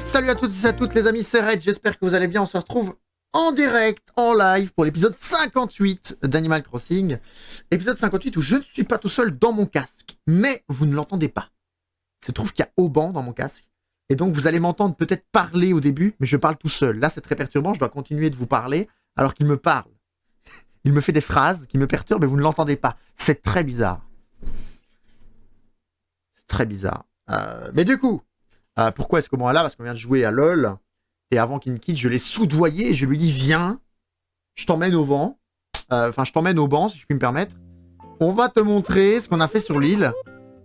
salut à toutes et à toutes les amis, c'est Red, j'espère que vous allez bien, on se retrouve en direct, en live, pour l'épisode 58 d'Animal Crossing. Épisode 58 où je ne suis pas tout seul dans mon casque, mais vous ne l'entendez pas. Il se trouve qu'il y a Auban dans mon casque, et donc vous allez m'entendre peut-être parler au début, mais je parle tout seul. Là c'est très perturbant, je dois continuer de vous parler, alors qu'il me parle. Il me fait des phrases qui me perturbent, mais vous ne l'entendez pas. C'est très bizarre. C'est très bizarre. Mais du coup... pourquoi est-ce qu'Auban est là? Parce qu'on vient de jouer à LoL. Et avant qu'il me quitte, je l'ai soudoyé et je lui dis viens, je t'emmène au vent. Enfin, je t'emmène au banc, si je puis me permettre. On va te montrer ce qu'on a fait sur l'île.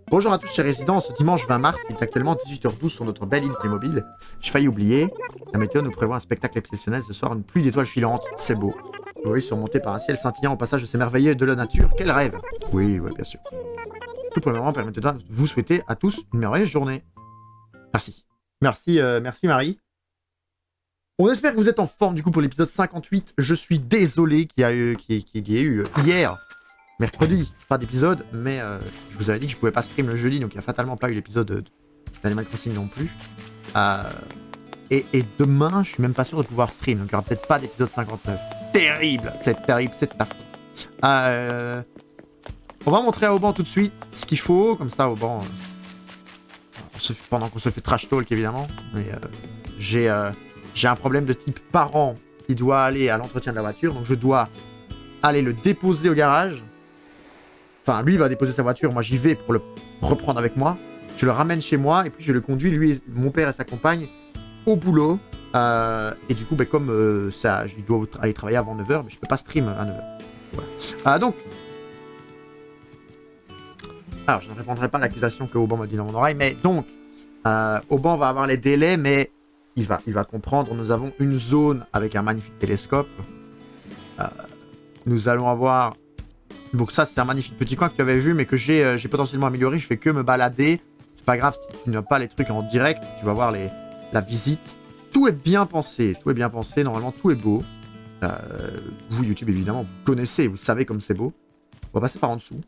Bonjour à tous, chers résidents. Ce dimanche 20 mars, il est actuellement 18h12 sur notre belle île Playmobil. J'ai failli oublier. La météo nous prévoit un spectacle exceptionnel ce soir, une pluie d'étoiles filantes. C'est beau. Oui, surmonté par un ciel scintillant au passage de ces merveilleux de la nature. Quel rêve! Oui, bien sûr. Tout pour le moment, permettez-moi de vous souhaiter à tous une merveilleuse journée. Merci. Merci Marie. On espère que vous êtes en forme du coup pour l'épisode 58. Je suis désolé qu'il y ait eu hier, mercredi, pas d'épisode, mais je vous avais dit que je pouvais pas stream le jeudi, donc il n'y a fatalement pas eu l'épisode d'Animal Crossing non plus. Et demain, je suis même pas sûr de pouvoir stream, donc il n'y aura peut-être pas d'épisode 59. Terrible, c'est de ta faute. On va montrer à Auban tout de suite ce qu'il faut, comme ça Auban... pendant qu'on se fait trash talk évidemment, mais j'ai un problème de type parent qui doit aller à l'entretien de la voiture, donc je dois aller le déposer au garage. Enfin, lui il va déposer sa voiture, moi j'y vais pour le reprendre avec moi, je le ramène chez moi et puis je le conduis, lui, mon père et sa compagne, au boulot. Et du coup, comme ça, je dois aller travailler avant 9h, mais je peux pas stream à 9h. Voilà. Donc, alors, je ne répondrai pas à l'accusation que Auban m'a dit dans mon oreille, mais donc, Auban va avoir les délais, mais il va comprendre. Nous avons une zone avec un magnifique télescope. Nous allons avoir... Donc ça, c'est un magnifique petit coin que tu avais vu, mais que j'ai potentiellement amélioré. Je fais que me balader. C'est pas grave si tu n'as pas les trucs en direct. Tu vas voir la visite. Tout est bien pensé. Normalement, tout est beau. Vous, YouTube, évidemment, vous connaissez. Vous savez comme c'est beau. On va passer par en dessous.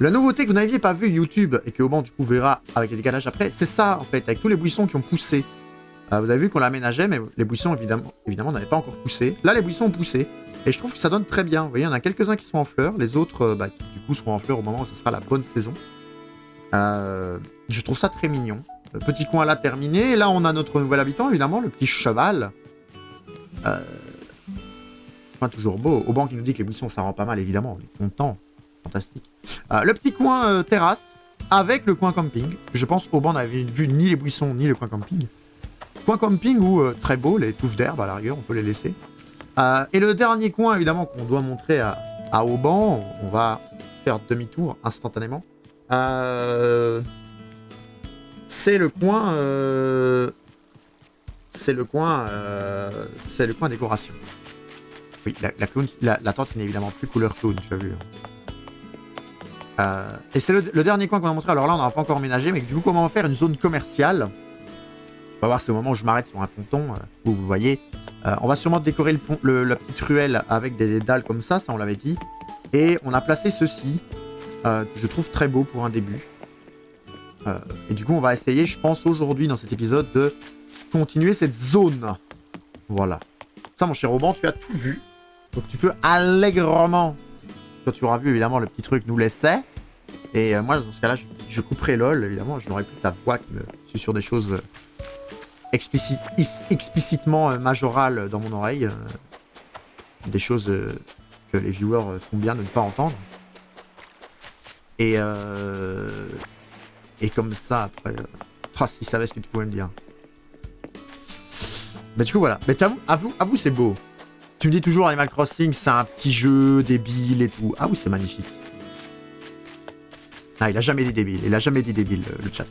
La nouveauté que vous n'aviez pas vu YouTube et que Auban du coup verra avec les décalages après, c'est ça en fait, avec tous les buissons qui ont poussé. Vous avez vu qu'on l'aménageait, mais les buissons évidemment n'avaient pas encore poussé. Là les buissons ont poussé et je trouve que ça donne très bien. Vous voyez, il y en a quelques-uns qui sont en fleurs, les autres qui du coup seront en fleurs au moment où ce sera la bonne saison. Je trouve ça très mignon. Le petit coin là terminé, et là on a notre nouvel habitant évidemment, le petit cheval. Enfin, toujours beau. Auban qui nous dit que les buissons ça rend pas mal évidemment, on est content. Fantastique. Le petit coin terrasse avec le coin camping. Je pense qu'Auban n'avait vu ni les buissons ni le coin camping. Coin camping où très beau, les touffes d'herbe à la rigueur, on peut les laisser. Et le dernier coin évidemment qu'on doit montrer à Auban, on va faire demi-tour instantanément. C'est le coin décoration. Oui, la tente n'est évidemment plus couleur clown, tu as vu. Et c'est le dernier coin qu'on a montré. Alors là, on n'a pas encore emménagé, mais du coup, comment on va faire une zone commerciale. On va voir, c'est au moment où je m'arrête sur un ponton, où vous voyez. On va sûrement décorer la petite ruelle avec des dalles comme ça on l'avait dit. Et on a placé ceci, que je trouve très beau pour un début. Et du coup, on va essayer, je pense, aujourd'hui, dans cet épisode, de continuer cette zone. Voilà. Ça, mon cher Auban, tu as tout vu. Donc tu peux allègrement... Quand tu auras vu, évidemment, le petit truc nous laissait. Et moi, dans ce cas-là, je couperai LOL, évidemment. Je n'aurai plus ta voix qui me suis sur des choses explicitement majorales dans mon oreille. Des choses que les viewers font bien de ne pas entendre. Et comme ça, après... s'ils savaient ce que tu pouvais me dire. Mais du coup, voilà. Mais avoue, c'est beau. Tu me dis toujours Animal Crossing, c'est un petit jeu débile et tout. Ah oui, c'est magnifique. Ah, il a jamais dit débile. Il a jamais dit débile, le chat.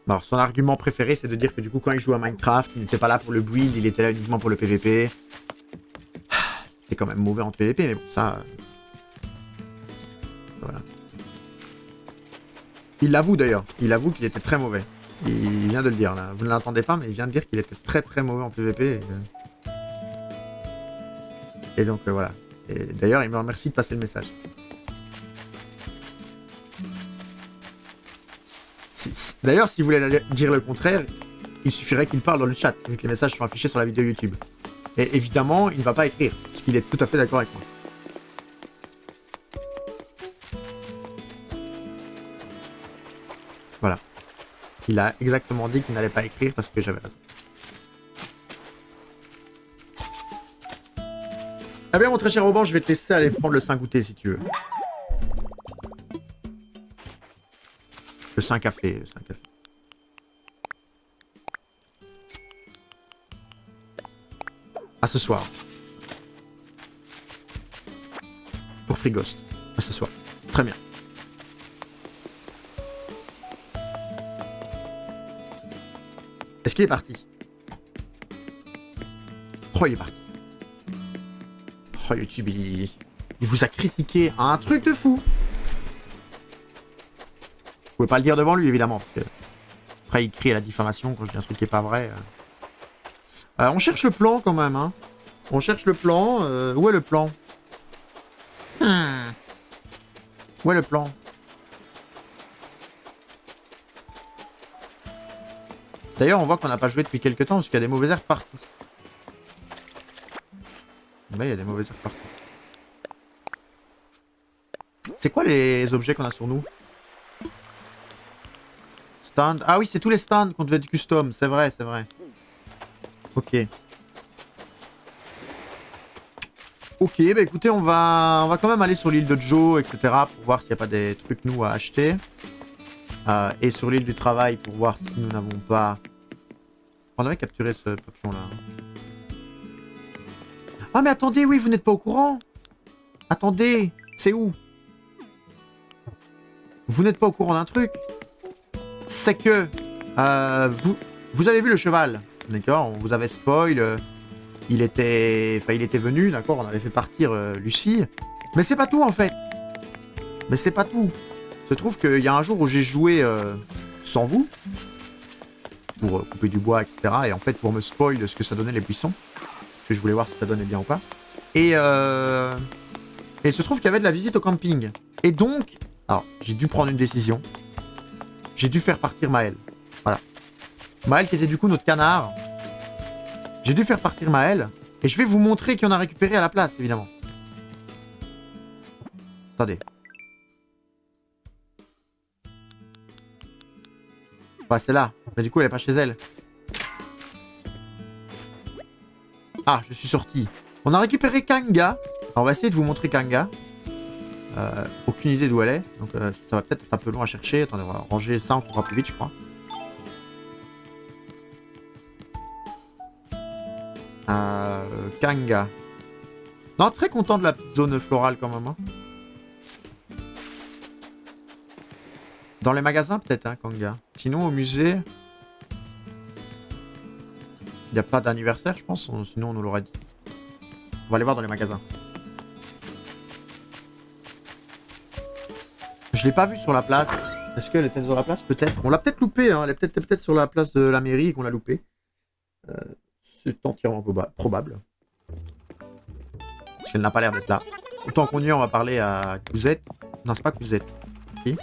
Alors, son argument préféré, c'est de dire que du coup, quand il joue à Minecraft, il n'était pas là pour le build, il était là uniquement pour le PVP. C'est quand même mauvais en PVP, mais bon, ça... Voilà. Il l'avoue d'ailleurs, il avoue qu'il était très mauvais. Il vient de le dire là, vous ne l'entendez pas, mais il vient de dire qu'il était très très mauvais en PVP. Et donc voilà. Et d'ailleurs, il me remercie de passer le message. D'ailleurs, si vous voulez dire le contraire, il suffirait qu'il parle dans le chat, vu que les messages sont affichés sur la vidéo YouTube. Et évidemment, il ne va pas écrire, parce qu'il est tout à fait d'accord avec moi. Voilà. Il a exactement dit qu'il n'allait pas écrire parce que j'avais raison. Ah bien, mon très cher Auban, je vais te laisser aller prendre le 5 goûter si tu veux. Le 5 café, le 5 café. À ce soir. Pour Free-Ghost. À ce soir. Très bien. Est-ce qu'il est parti? Oh, il est parti. Oh, YouTube, il vous a critiqué un truc de fou. Vous pouvez pas le dire devant lui, évidemment. Parce que après, il crie à la diffamation quand je dis un truc qui est pas vrai. On cherche le plan, quand même. Hein. On cherche le plan. Où est le plan? Où est le plan? D'ailleurs, on voit qu'on n'a pas joué depuis quelques temps parce qu'il y a des mauvaises herbes partout. Ben, il y a des mauvaises herbes partout. C'est quoi les objets qu'on a sur nous? Stand. Ah oui, c'est tous les stands qu'on devait être custom. C'est vrai, c'est vrai. Ok. Ok, bah écoutez, on va quand même aller sur l'île de Joe, etc. pour voir s'il n'y a pas des trucs nous à acheter. Et sur l'île du travail pour voir si nous n'avons pas... On avait capturé ce papillon-là. Ah mais attendez, oui, vous n'êtes pas au courant. Attendez, c'est où? Vous n'êtes pas au courant d'un truc. C'est que... vous avez vu le cheval, d'accord? On vous avait spoil... il était venu, d'accord, on avait fait partir Lucie. Mais c'est pas tout en fait. Mais c'est pas tout. Il se trouve qu'il y a un jour où j'ai joué sans vous. Pour couper du bois, etc. Et en fait pour me spoil de ce que ça donnait les buissons. Parce que je voulais voir si ça donnait bien ou pas. Et il se trouve qu'il y avait de la visite au camping. Et donc, alors j'ai dû prendre une décision. J'ai dû faire partir Maël. Voilà. Maël qui était du coup notre canard. J'ai dû faire partir Maël. Et je vais vous montrer qui en a récupéré à la place, évidemment. Attendez. Bah, c'est là. Mais du coup, elle est pas chez elle. Ah, je suis sorti. On a récupéré Kanga. Alors, on va essayer de vous montrer Kanga. Aucune idée d'où elle est. Donc, ça va peut-être être un peu long à chercher. Attendez, on va ranger ça. On courra plus vite, je crois. Kanga. Non, très content de la petite zone florale quand même. Hein. Dans les magasins peut-être, hein, Kanga. Sinon au musée... Il n'y a pas d'anniversaire, je pense. Sinon on nous l'aurait dit. On va aller voir dans les magasins. Je l'ai pas vue sur la place. Est-ce qu'elle était sur la place? Peut-être. On l'a peut-être loupée. Hein. Elle est peut-être sur la place de la mairie et qu'on l'a loupée. C'est entièrement probable. Parce qu'elle n'a pas l'air d'être là. Autant qu'on y est, on va parler à Cousette. Non, c'est pas Cousette. Si,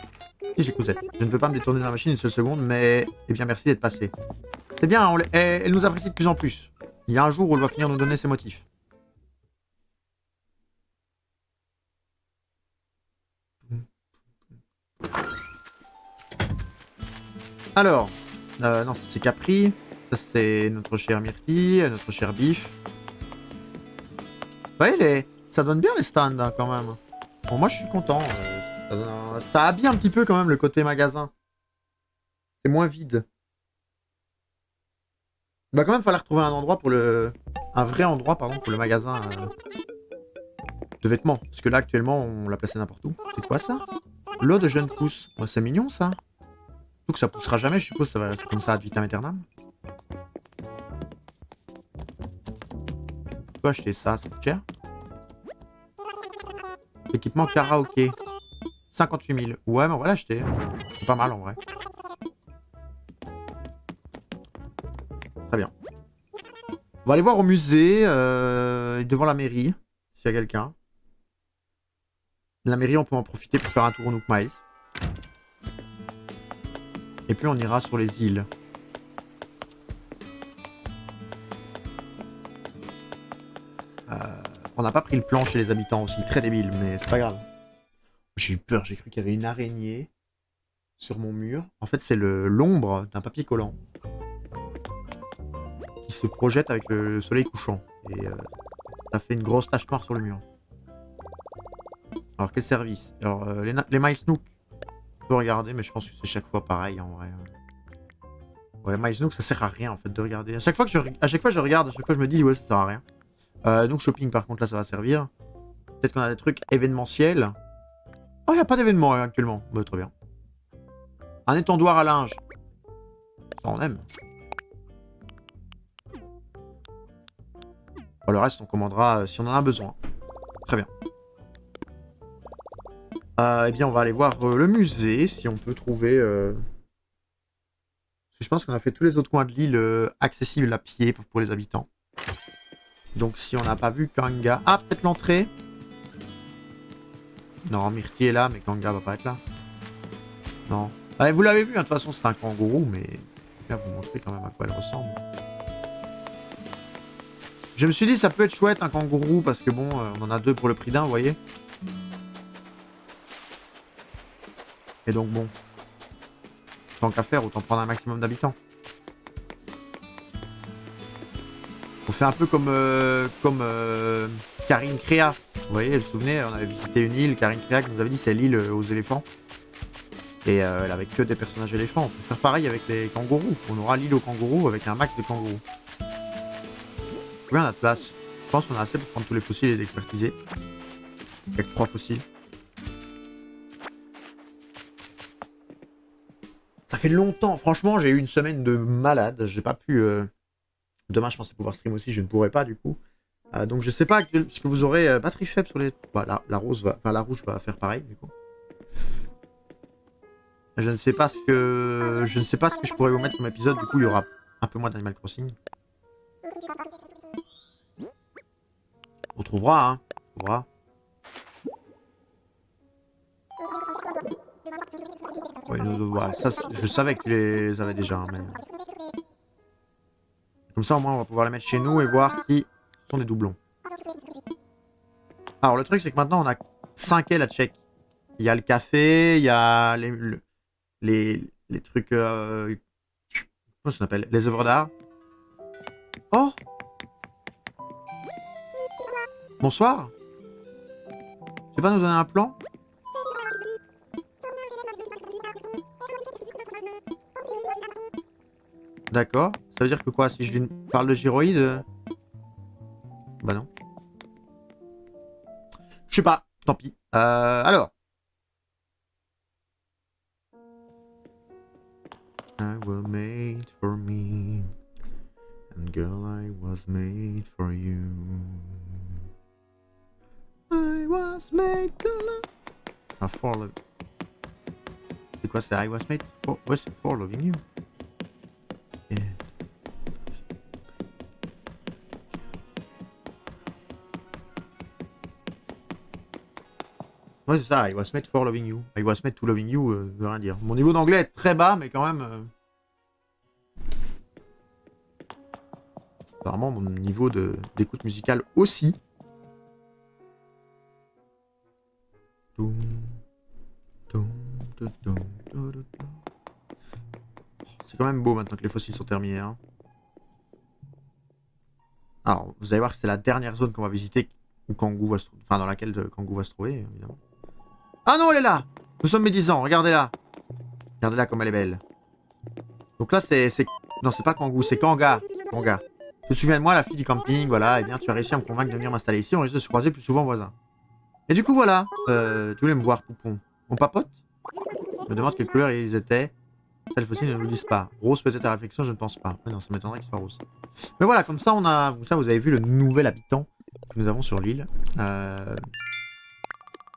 si c'est Cousette. Je ne peux pas me détourner de la machine une seule seconde, mais... Eh bien, merci d'être passé. C'est bien, elle nous apprécie de plus en plus. Il y a un jour où elle va finir nous donner ses motifs. Alors, non, ça c'est Capri. Ça c'est notre cher Myrtille, notre cher Biff. Ouais, ça donne bien les stands hein, quand même. Bon, moi je suis content. Ça habille un petit peu quand même le côté magasin. C'est moins vide. Il va quand même falloir trouver un endroit pour le... Un vrai endroit, pardon, pour le magasin de vêtements. Parce que là, actuellement, on l'a placé n'importe où. C'est quoi ça? L'eau de jeune pousse. Ouais, c'est mignon, ça. Surtout que ça poussera jamais, je suppose. Ça va rester comme ça ad vitam aeternam. Je peux acheter ça, c'est cher. Équipement karaoké. 58 000. Ouais, mais on va l'acheter. C'est pas mal, en vrai. Très bien. On va aller voir au musée, devant la mairie, s'il y a quelqu'un. La mairie, on peut en profiter pour faire un tour au Nook Miles. Et puis on ira sur les îles. On n'a pas pris le plan chez les habitants aussi, très débile, mais c'est pas grave. J'ai eu peur, j'ai cru qu'il y avait une araignée sur mon mur. En fait, c'est l'ombre d'un papier collant qui se projette avec le soleil couchant. Et ça fait une grosse tache noire sur le mur. Alors, quel service? Alors, les Miles Nook, on peut regarder, mais je pense que c'est chaque fois pareil en vrai. Ouais, Miles Nook, ça sert à rien en fait de regarder. À chaque fois je regarde, à chaque fois je me dis, ouais, ça sert à rien. Donc, shopping, par contre, là, ça va servir. Peut-être qu'on a des trucs événementiels. Oh, il n'y a pas d'événement actuellement. Bah, très bien. Un étendoir à linge. Ça, on aime. Bon, le reste, on commandera si on en a besoin. Très bien. Eh bien, on va aller voir le musée, si on peut trouver... Parce que je pense qu'on a fait tous les autres coins de l'île accessibles à pied pour les habitants. Donc, si on n'a pas vu Kanga... Ah, peut-être l'entrée. Non, Myrtille est là, mais Kanga va pas être là. Non. Allez, vous l'avez vu, hein, de toute façon, c'est un kangourou, mais... Je vais vous montrer quand même à quoi elle ressemble. Je me suis dit, ça peut être chouette, un kangourou, parce que bon, on en a deux pour le prix d'un, vous voyez. Et donc, bon. Tant qu'à faire, autant prendre un maximum d'habitants. On fait un peu comme Karine Créa. Vous voyez, vous vous souvenez, on avait visité une île, Karine Créa qui nous avait dit c'est l'île aux éléphants. Et elle avait que des personnages éléphants. On peut faire pareil avec les kangourous. On aura l'île aux kangourous avec un max de kangourous. Combien on a de place? Je pense qu'on a assez pour prendre tous les fossiles et les expertiser. Il n'y a que 3 fossiles. Ça fait longtemps. Franchement, j'ai eu une semaine de malade. J'ai pas pu... Demain, je pensais pouvoir stream aussi. Je ne pourrais pas, du coup. Donc, je sais pas ce que vous aurez. Batterie faible sur les... Bah, la rose va... Enfin, la rouge va faire pareil, du coup. Je ne sais pas ce que... Je ne sais pas ce que je pourrais vous mettre comme épisode. Du coup, il y aura un peu moins d'Animal Crossing. On trouvera, hein. On trouvera. Ouais, ouais, ça, je savais que tu les avais déjà, hein, mais... Comme ça, au moins, on va pouvoir les mettre chez nous et voir si ce sont des doublons. Alors, le truc, c'est que maintenant, on a 5 ailes à check. Il y a le café, il y a les trucs... comment ça s'appelle? Les œuvres d'art. Oh! Bonsoir. Tu peux pas nous donner un plan? D'accord. Ça veut dire que quoi? Si je lui parle de gyroïde... Bah non. Je sais pas. Tant pis. Alors. I was made for me. And girl, I was made for you. I was made to love. Ah, for love. C'est quoi? C'est I was made for... Ouais, c'est for loving you. Yeah. Ouais, c'est ça, I was made for loving you. I was made to loving you, veut rien dire. Mon niveau d'anglais est très bas, mais quand même... Apparemment, mon niveau d'écoute musicale aussi. C'est quand même beau maintenant que les fossiles sont terminés. Hein. Alors, vous allez voir que c'est la dernière zone qu'on va visiter où Kangoo va se trouver. Enfin, dans laquelle Kangoo va se trouver, évidemment. Ah non, elle est là! Nous sommes médisants, regardez-la! Regardez-la comme elle est belle. Donc là, c'est... Non, c'est pas Kangoo, c'est Kanga. Kanga. Tu te souviens de moi, la fille du camping, voilà, et bien tu as réussi à me convaincre de venir m'installer ici, on risque de se croiser plus souvent voisins. Et du coup, voilà, tu voulais me voir, Poupon. On papote? Je me demande quelle couleur ils étaient. Celles fossiles ne nous le disent pas. Rose peut-être à réflexion, je ne pense pas. Mais non, ça m'étonnerait qu'il soit rose. Mais voilà, comme ça, vous avez vu le nouvel habitant que nous avons sur l'île.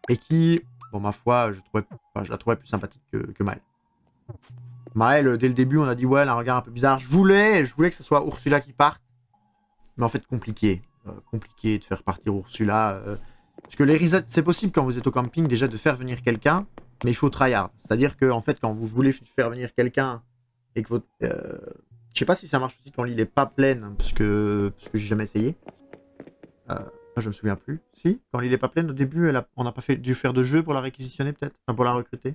Et qui, bon, ma foi, je la trouvais plus sympathique que Maëlle. Maëlle, dès le début, on a dit, ouais, elle a un regard un peu bizarre. Je voulais que ce soit Ursula qui parte. Mais en fait, compliqué. Compliqué de faire partir Ursula. Parce que les resets, c'est possible quand vous êtes au camping déjà de faire venir quelqu'un, mais il faut tryhard. C'est-à-dire que en fait, quand vous voulez faire venir quelqu'un et que votre... je sais pas si ça marche aussi quand l'île est pas pleine, parce que j'ai jamais essayé. Je me souviens plus. Si, quand l'île est pas pleine, au début, on n'a pas dû faire de jeu pour la réquisitionner peut-être, enfin pour la recruter.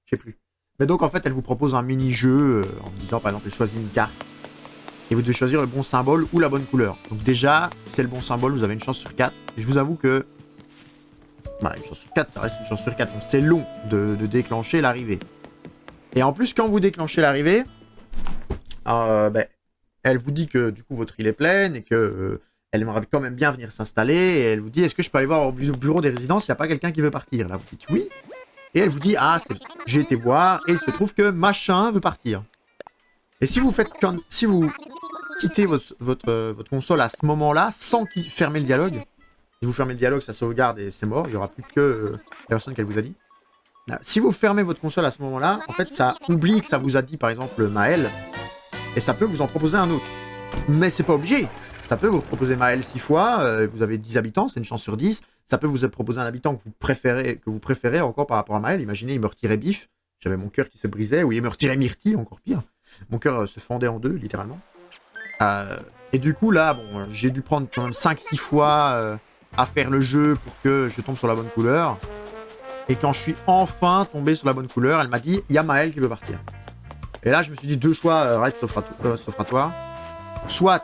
Je sais plus. Mais donc en fait, elle vous propose un mini-jeu en vous disant par exemple, elle choisit une carte et vous devez choisir le bon symbole ou la bonne couleur. Donc déjà, si c'est le bon symbole, vous avez une chance sur 4. Et je vous avoue que bah, une chance sur 4, ça reste une chance sur 4. Donc c'est long de déclencher l'arrivée. Et en plus, quand vous déclenchez l'arrivée, elle vous dit que du coup votre île est pleine et que elle aimerait quand même bien venir s'installer. Et elle vous dit, est-ce que je peux aller voir au bureau des résidences, il n'y a pas quelqu'un qui veut partir? Là, vous dites oui. Et elle vous dit, ah, j'ai été voir et il se trouve que machin veut partir. Et si vous quittez votre console à ce moment-là, sans fermer le dialogue, si vous fermez le dialogue, ça sauvegarde et c'est mort, il n'y aura plus que la personne qu'elle vous a dit. Si vous fermez votre console à ce moment-là, en fait, ça oublie que ça vous a dit, par exemple, Maël, et ça peut vous en proposer un autre. Mais c'est pas obligé. Ça peut vous proposer Maël 6 fois, vous avez 10 habitants, c'est une chance sur 10. Ça peut vous proposer un habitant que vous préférez encore par rapport à Maël. Imaginez, il me retirait Biff, j'avais mon cœur qui se brisait, ou il me retirait Myrtille, encore pire. Mon cœur se fendait en deux, littéralement. Et du coup, là, bon, j'ai dû prendre quand même 5-6 fois à faire le jeu pour que je tombe sur la bonne couleur. Et quand je suis enfin tombé sur la bonne couleur, elle m'a dit, il y a Maël qui veut partir. Et là, je me suis dit, deux choix, right, s'offrent à toi. Soit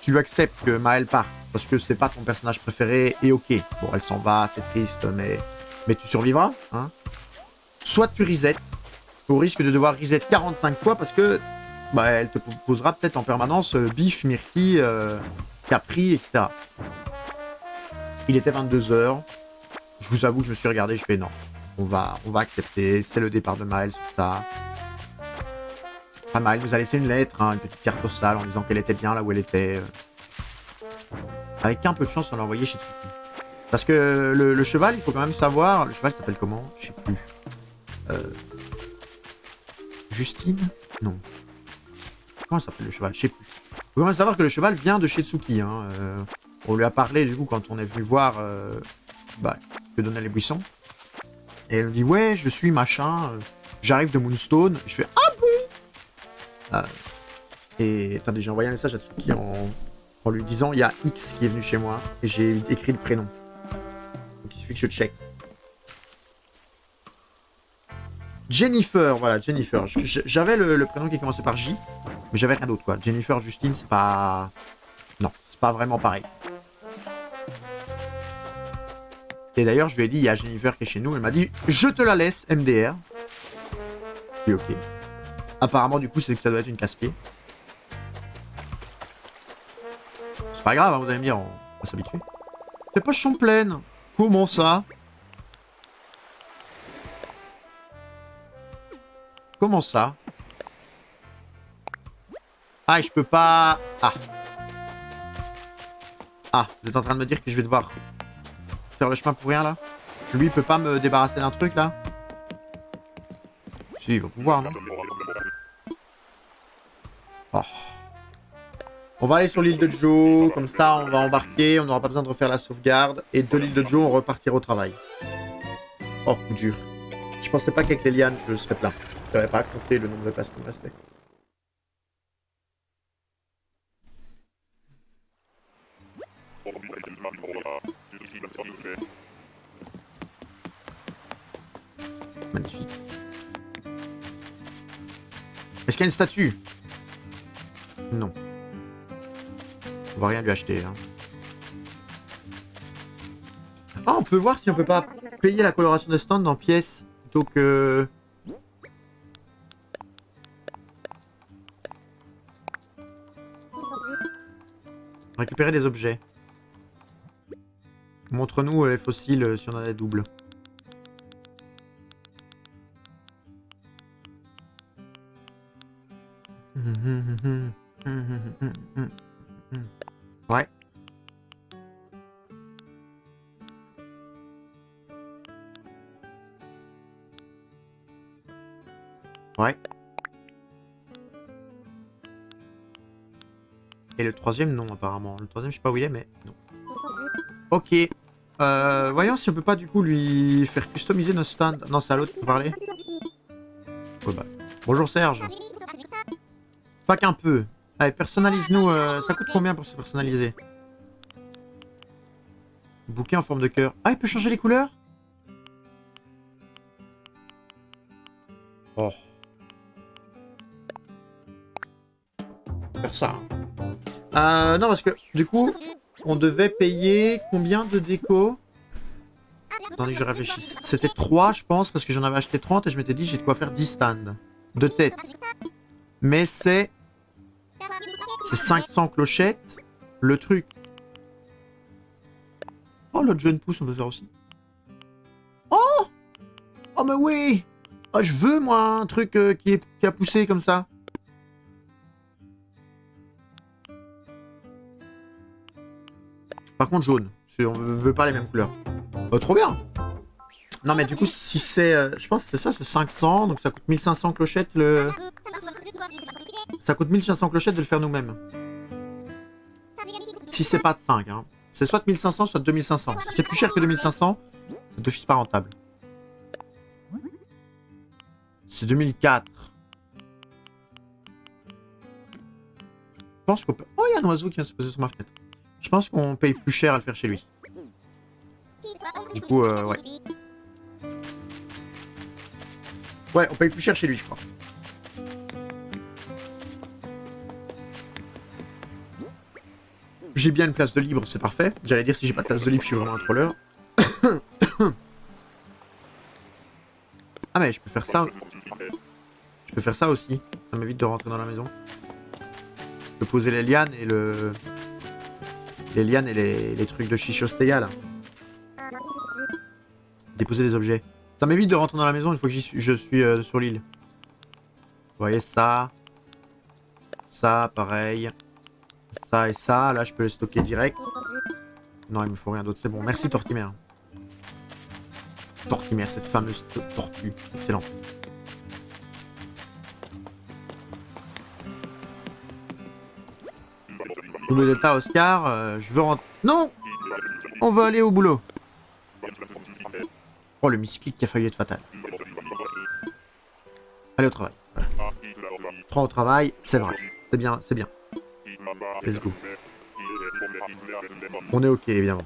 tu acceptes que Maël parte, parce que c'est pas ton personnage préféré, et ok, bon, elle s'en va, c'est triste, mais tu survivras, hein. Soit tu reset, au risque de devoir reset 45 fois, parce que bah, elle te proposera peut-être en permanence Biff, Myrtille, Capri, etc. Il était 22h, je vous avoue que je me suis regardé, je fais non, on va accepter, c'est le départ de Maël sur ça. Maël nous a laissé une lettre, hein, une petite carte postale en disant qu'elle était bien là où elle était. Avec un peu de chance, on l'a envoyé chez Tsuki. Parce que le cheval, il faut quand même savoir... Le cheval s'appelle comment? Je sais plus. Justine? Non. Comment s'appelle le cheval? Je sais plus. Il faut quand même savoir que le cheval vient de chez Tsuki. Hein. On lui a parlé, du coup, quand on est venu voir que donnaient les buissons. Et elle me dit, ouais, je suis machin, j'arrive de Moonstone. Je fais, ah bon? Et attendez, j'ai envoyé un message à Tsuki en lui disant, il y a X qui est venu chez moi. Et j'ai écrit le prénom. Donc il suffit que je check. Jennifer, voilà, Jennifer. J'avais le prénom qui commençait par J, mais j'avais rien d'autre, quoi. Jennifer, Justine, c'est pas... Non, c'est pas vraiment pareil. Et d'ailleurs, je lui ai dit, il y a Jennifer qui est chez nous. Elle m'a dit, je te la laisse, MDR. Et ok. Apparemment, du coup, c'est que ça doit être une casse-pied. C'est pas grave, hein, vous allez me dire, on va s'habituer. Tes poches sont pleines. Comment ça? Comment ça? Ah, et je peux pas... Ah. Ah, vous êtes en train de me dire que je vais devoir faire le chemin pour rien, là? Lui, il peut pas me débarrasser d'un truc, là? Si, il va pouvoir, non? Oh. On va aller sur l'île de Joe, comme ça, on va embarquer, on n'aura pas besoin de refaire la sauvegarde, et de l'île de Joe, on repartira au travail. Oh, coup dur. Je pensais pas qu'avec les lianes, je serais plein. Je n'avais pas compté le nombre de places qui me restait. Magnifique. Est-ce qu'il y a une statue? Non. On va rien lui acheter. Hein. Ah, on peut voir si on peut pas payer la coloration de stand en pièces plutôt que... Récupérer des objets. Montre-nous les fossiles si on en a des doubles. Ouais. Ouais. Et le troisième, non, apparemment. Le troisième, je sais pas où il est, mais non. Ok. Voyons si on peut pas du coup lui faire customiser notre stand. Non, c'est à l'autre qui peut parler. Ouais, bah. Bonjour Serge. Pas qu'un peu. Allez, personnalise-nous. Ça coûte combien pour se personnaliser? Bouquet en forme de cœur. Ah, il peut changer les couleurs? Oh. Faire ça. Non, parce que du coup, on devait payer combien de déco? Attendez que je réfléchisse. C'était 3, je pense, parce que j'en avais acheté 30 et je m'étais dit j'ai de quoi faire 10 stands. De tête. Mais c'est 500 clochettes. Le truc. Oh, l'autre jeune pousse, on peut faire aussi. Oh! Oh, mais oui! Oh, je veux, moi, un truc qui a poussé comme ça. Par contre, jaune. On veut pas les mêmes couleurs. Trop bien! Non, mais du coup, si c'est... je pense que c'est ça, c'est 500. Donc ça coûte 1500 clochettes le... Ça coûte 1500 clochettes de le faire nous-mêmes. Si c'est pas de 5, hein. C'est soit 1500, soit 2500. Si c'est plus cher que 2500, c'est d'office pas rentable. C'est 2004. Je pense qu'on peut... Oh, il y a un oiseau qui vient se poser sur ma fenêtre. Je pense qu'on paye plus cher à le faire chez lui. Du coup, ouais. Ouais, on paye plus cher chez lui, je crois. J'ai bien une place de libre, c'est parfait. J'allais dire si j'ai pas de place de libre, je suis vraiment un troller. Ah mais je peux faire ça. Je peux faire ça aussi. Ça m'évite de rentrer dans la maison. Je peux poser les lianes et le... Les lianes et les trucs de Chichostea là. Déposer des objets. Ça m'évite de rentrer dans la maison une fois que je suis sur l'île. Vous voyez ça. Ça, pareil. Ça et ça. Là, je peux les stocker direct. Non, il me faut rien d'autre. C'est bon. Merci, Tortimer. Tortimer, cette fameuse tortue. Excellent. Boulot d'état, Oscar. Je veux rentrer. Non! On va aller au boulot. Oh, le misclick qui a failli être fatal. Allez au travail. Voilà. 3 au travail, c'est vrai. C'est bien, c'est bien. Let's go. On est ok, évidemment.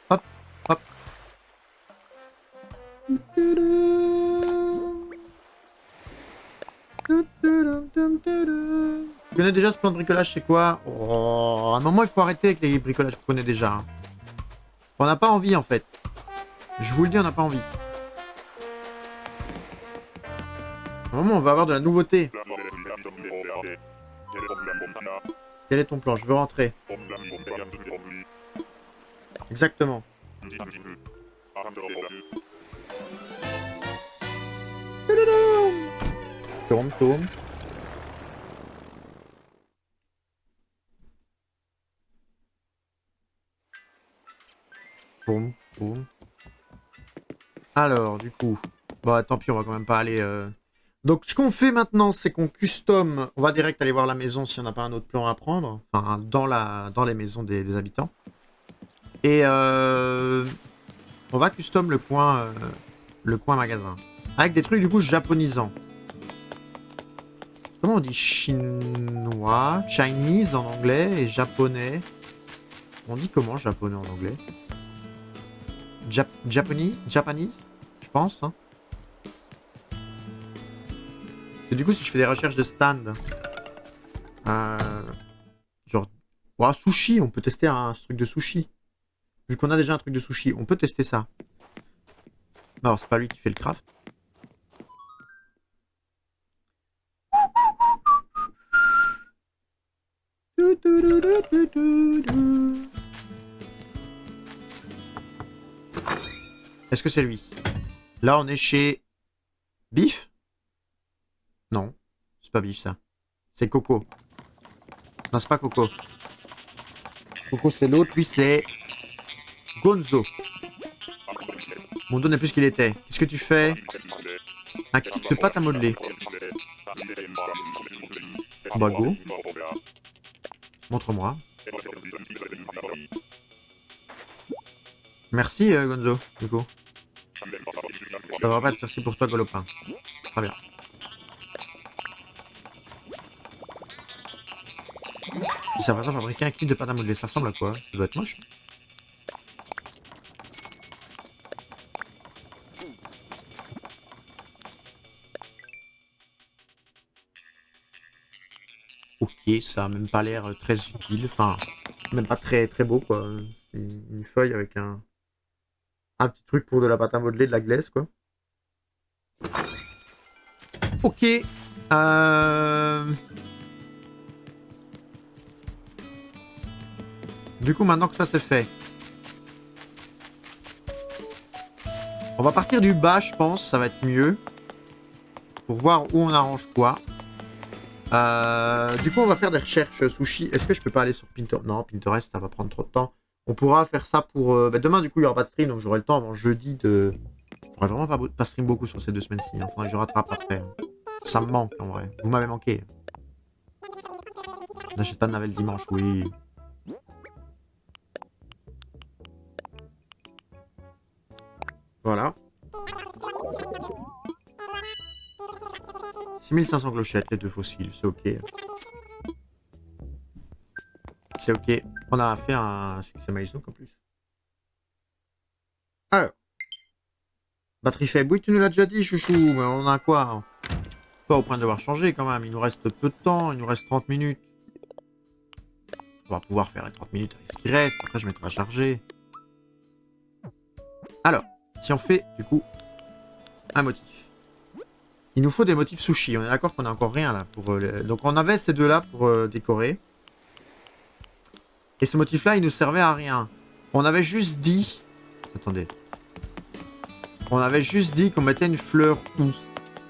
Hop, hop. Tu connais déjà ce plan de bricolage, c'est quoi? Oh, à un moment, il faut arrêter avec les bricolages qu'on connaît déjà. Hein. On n'a pas envie, en fait. Je vous le dis, on n'a pas envie. À un moment, on va avoir de la nouveauté. Quel est ton plan? Je veux rentrer. Exactement. Tourne, tourne. Boum, boum. Alors, du coup... Bah, tant pis, on va quand même pas aller... Donc, ce qu'on fait maintenant, c'est qu'on custom... On va direct aller voir la maison si on n'a pas un autre plan à prendre. Enfin, dans les maisons des habitants. Et on va custom le coin magasin. Avec des trucs, du coup, japonisants. Comment on dit chinois? Chinese en anglais et japonais. On dit comment japonais en anglais? Japanese, je pense. Hein. Et du coup, si je fais des recherches de stand, genre, wow, sushi, on peut tester un truc de sushi. Vu qu'on a déjà un truc de sushi, on peut tester ça. Non, c'est pas lui qui fait le craft. Est-ce que c'est lui? Là, on est chez Biff? Non, c'est pas Biff ça. C'est Coco. Non, c'est pas Coco. Coco, c'est l'autre. Lui, c'est Gonzo. Mon dos n'est plus ce qu'il était. Qu'est-ce que tu fais? Un kit de pâte à modeler. Bah, go. Montre-moi. Merci, Gonzo, du coup. Ça devrait pas être merci pour toi, Golopin. Très bien. J'ai l'impression de fabriquer un kit de pâte à modeler. Ça ressemble à quoi? Ça doit être moche. Ok, ça a même pas l'air très utile. Enfin, même pas très très beau, quoi. C'est une feuille avec un petit truc pour de la pâte à modeler, de la glaise, quoi. Ok. Du coup, maintenant que ça c'est fait, on va partir du bas, je pense. Ça va être mieux. Pour voir où on arrange quoi. Du coup, on va faire des recherches sushi. Est-ce que je peux pas aller sur Pinterest? Non, Pinterest, ça va prendre trop de temps. On pourra faire ça pour... demain, du coup, il n'y aura pas de stream, donc j'aurai le temps avant jeudi de... J'aurai vraiment pas stream beaucoup sur ces 2 semaines-ci. Hein. Faudrait que je rattrape après. Ça me manque, en vrai. Vous m'avez manqué. On n'achète pas de navet le dimanche, oui. Voilà. 6500 clochettes, les 2 fossiles, c'est ok. C'est ok. On a fait un succès milestone en plus. Alors. Batterie faible. Oui, tu nous l'as déjà dit, chouchou. Mais on a quoi? Pas au point de devoir changer quand même. Il nous reste peu de temps. Il nous reste 30 minutes. On va pouvoir faire les 30 minutes avec ce qui reste. Après, je mettrai à charger. Alors, si on fait, du coup, un motif. Il nous faut des motifs sushi. On est d'accord qu'on a encore rien là. Donc, on avait ces deux-là pour décorer. Et ce motif-là, il nous servait à rien. On avait juste dit... Attendez. On avait juste dit qu'on mettait une fleur où?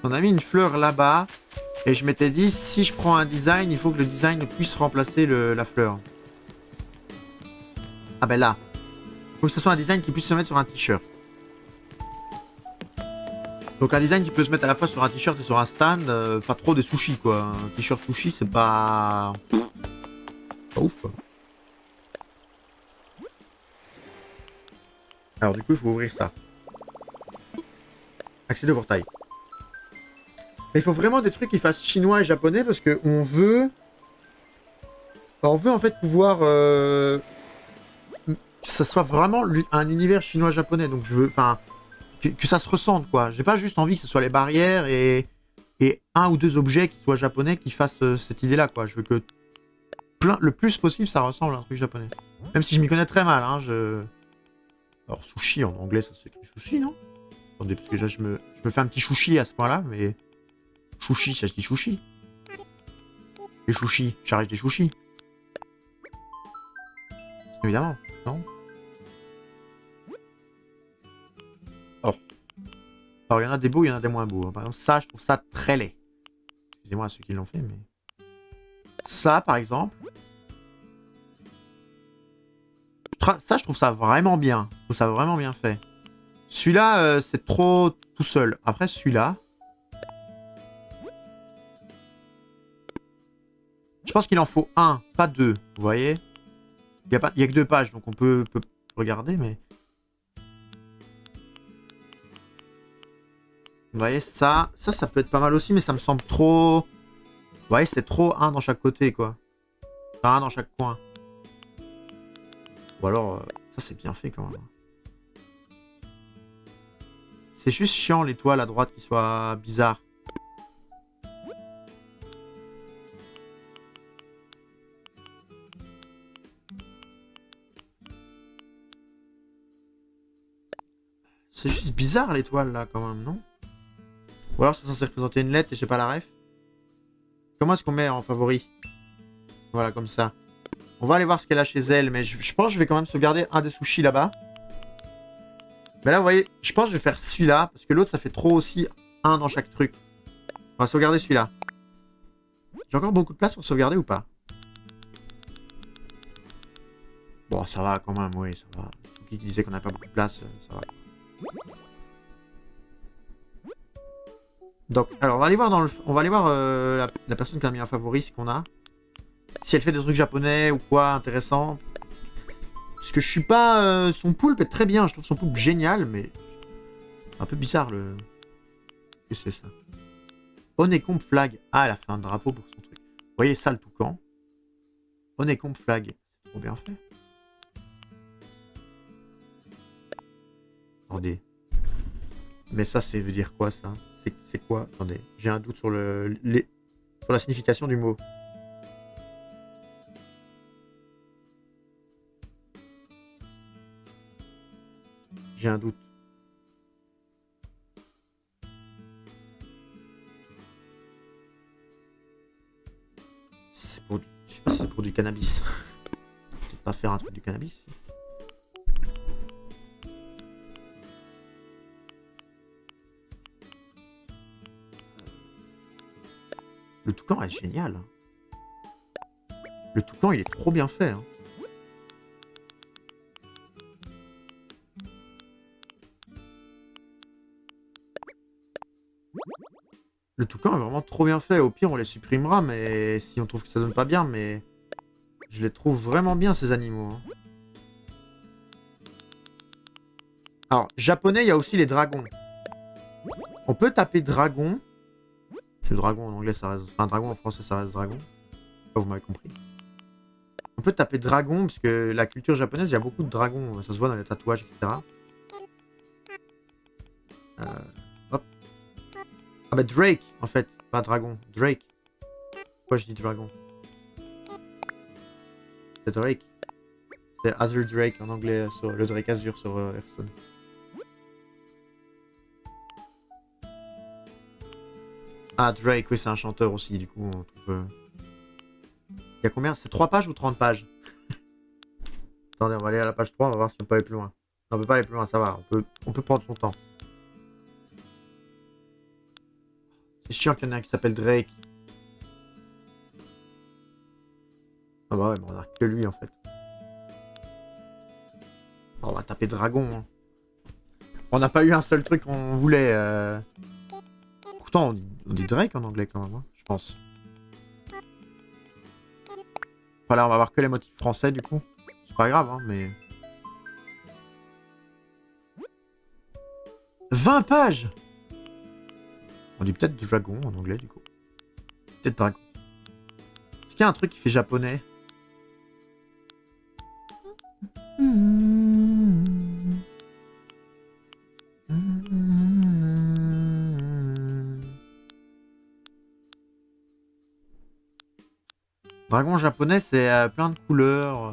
On a mis une fleur là-bas. Et je m'étais dit, si je prends un design, il faut que le design puisse remplacer la fleur. Ah ben là. Il faut que ce soit un design qui puisse se mettre sur un t-shirt. Donc un design qui peut se mettre à la fois sur un t-shirt et sur un stand. Pas trop de sushi quoi. Un t-shirt sushi, c'est pas... Pas ouf quoi. Alors du coup, il faut ouvrir ça. Accéder au portail. Mais il faut vraiment des trucs qui fassent chinois et japonais parce que on veut en fait pouvoir que ça soit vraiment un univers chinois-japonais. Donc je veux, enfin, que ça se ressente quoi. J'ai pas juste envie que ce soit les barrières et un ou deux objets qui soient japonais qui fassent cette idée-là quoi. Je veux que le plus possible ça ressemble à un truc japonais. Même si je m'y connais très mal. Hein, alors sushi en anglais ça s'écrit sushi non? Attendez parce que déjà je me fais un petit chouchi à ce point-là mais chouchi ça se dit chouchi. Les chouchis, j'arrive des chouchis. Évidemment, non? Alors, il y en a des beaux, il y en a des moins beaux. Par exemple, ça, je trouve ça très laid. Excusez-moi à ceux qui l'ont fait, mais... Ça, par exemple... Ça, je trouve ça vraiment bien. Je trouve ça vraiment bien fait. Celui-là, c'est trop tout seul. Après, celui-là... Je pense qu'il en faut un, pas deux. Vous voyez? Il y a que 2 pages, donc on peut regarder, mais... Vous voyez, ça peut être pas mal aussi, mais ça me semble trop... Vous voyez, c'est trop un dans chaque côté, quoi. Enfin, un dans chaque coin. Ou alors, ça c'est bien fait quand même. C'est juste chiant l'étoile à droite qui soit bizarre. C'est juste bizarre l'étoile là quand même, non? Ou alors c'est censé représenter une lettre et j'ai pas la ref. Comment est-ce qu'on met en favori? Voilà, comme ça. On va aller voir ce qu'elle a chez elle, mais je pense que je vais quand même sauvegarder un des sushis là-bas. Mais là, vous voyez, je pense que je vais faire celui-là, parce que l'autre, ça fait trop aussi un dans chaque truc. On va sauvegarder celui-là. J'ai encore beaucoup de place pour sauvegarder ou pas? Bon, ça va quand même, oui, ça va. Qui disait qu'on n'a pas beaucoup de place, ça va. Donc, alors, on va aller voir la personne qui a mis un favori, ce qu'on a. Si elle fait des trucs japonais ou quoi, intéressant. Parce que je suis pas... son poulpe est très bien, je trouve son poulpe génial, mais... Un peu bizarre, le... Qu'est-ce que c'est ça? Honeycomb Flag. Ah, elle a fait un drapeau pour son truc. Vous voyez ça, le toucan? Honeycomb Flag. C'est trop bien fait. Attendez. Mais ça, c'est veut dire quoi, ça? C'est quoi? Attendez, j'ai un doute sur sur la signification du mot. J'ai un doute. C'est pour du... Je sais pas si c'est pour du cannabis. Peut-être pas faire un truc du cannabis. Le toucan est génial. Le toucan, il est trop bien fait. Hein. Le toucan est vraiment trop bien fait. Au pire, on les supprimera, mais si on trouve que ça donne pas bien, mais je les trouve vraiment bien, ces animaux. Hein. Alors, japonais, il y a aussi les dragons. On peut taper dragon. Le dragon en anglais, ça reste... Enfin, dragon en français, ça reste dragon. Oh, vous m'avez compris. On peut taper dragon, parce que la culture japonaise, il y a beaucoup de dragons. Ça se voit dans les tatouages, etc. Hop. Ah bah Drake, en fait. Pas dragon. Drake. Pourquoi je dis dragon? C'est Drake. C'est Azure Drake en anglais, sur le Drake Azure sur Hearthstone. Ah, Drake, oui, c'est un chanteur aussi, du coup, on trouve... Il y a combien? C'est 3 pages ou 30 pages? Attendez, on va aller à la page 3, on va voir si on peut aller plus loin. Non, on peut pas aller plus loin, ça va, on peut prendre son temps. C'est chiant qu'il y en ait un qui s'appelle Drake. Ah bah ouais, mais on a que lui, en fait. On va taper dragon. Hein. On n'a pas eu un seul truc qu'on voulait. Pourtant, on dit Drake en anglais quand même, hein, je pense. Voilà, on va voir que les motifs français du coup. C'est pas grave, hein, mais... 20 pages! On dit peut-être dragon en anglais du coup. Peut-être dragon. Est-ce qu'il y a un truc qui fait japonais? Dragon japonais, c'est plein de couleurs.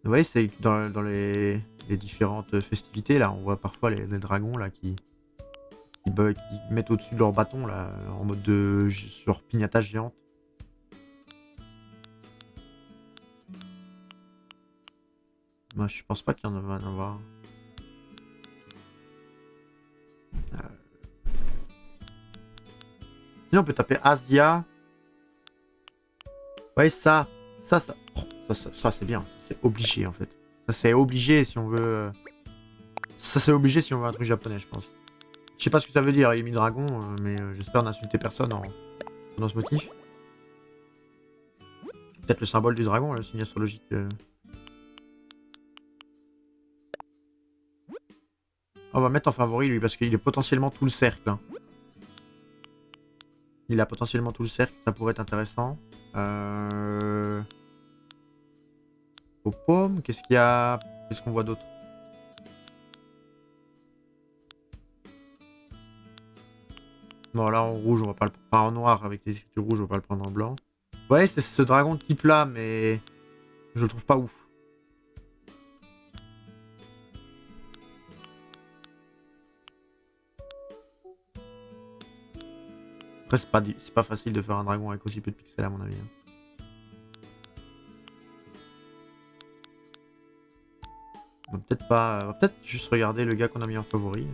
Vous voyez, c'est dans les différentes festivités, là, on voit parfois les dragons là qui mettent au-dessus de leur bâton, là, en mode de genre pignata géante. Moi, je pense pas qu'il y en va en avoir. Sinon, on peut taper Asia. Ouais, ça, ça c'est bien. C'est obligé, en fait. Ça, c'est obligé si on veut... Ça, c'est obligé si on veut un truc japonais, je pense. Je sais pas ce que ça veut dire, Emi Dragon, mais j'espère n'insulter personne dans ce motif. Peut-être le symbole du dragon, le signe astrologique. On va mettre en favori, lui, parce qu'il est potentiellement tout le cercle. Hein. Il a potentiellement tout le cercle, ça pourrait être intéressant. Aux pommes, qu'est-ce qu'il y a? Qu'est-ce qu'on voit d'autre? Bon, là en rouge, on va pas le prendre. Enfin, en noir avec les écritures rouges, on va pas le prendre en blanc. Ouais, c'est ce dragon de type là, mais je le trouve pas ouf. Après, c'est pas facile de faire un dragon avec aussi peu de pixels, à mon avis. On va peut-être pas... On va peut-être juste regarder le gars qu'on a mis en favori.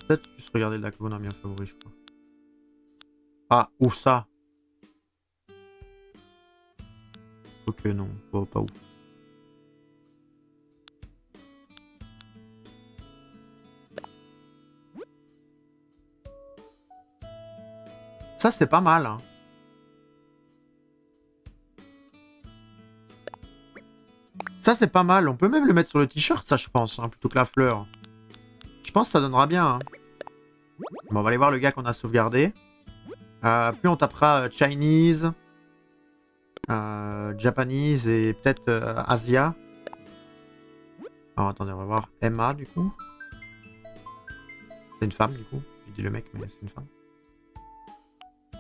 Peut-être juste regarder le gars qu'on a mis en favori, je crois. Ah, ou ça. Ok, non, pas ouf. Ça, c'est pas mal, hein. Ça, c'est pas mal. On peut même le mettre sur le t-shirt, ça, je pense, hein, plutôt que la fleur. Je pense que ça donnera bien. Hein. Bon, on va aller voir le gars qu'on a sauvegardé. Puis on tapera Chinese, Japanese et peut-être Asia. Alors, attendez, on va voir Emma, du coup. C'est une femme, du coup. Je dis le mec, mais c'est une femme.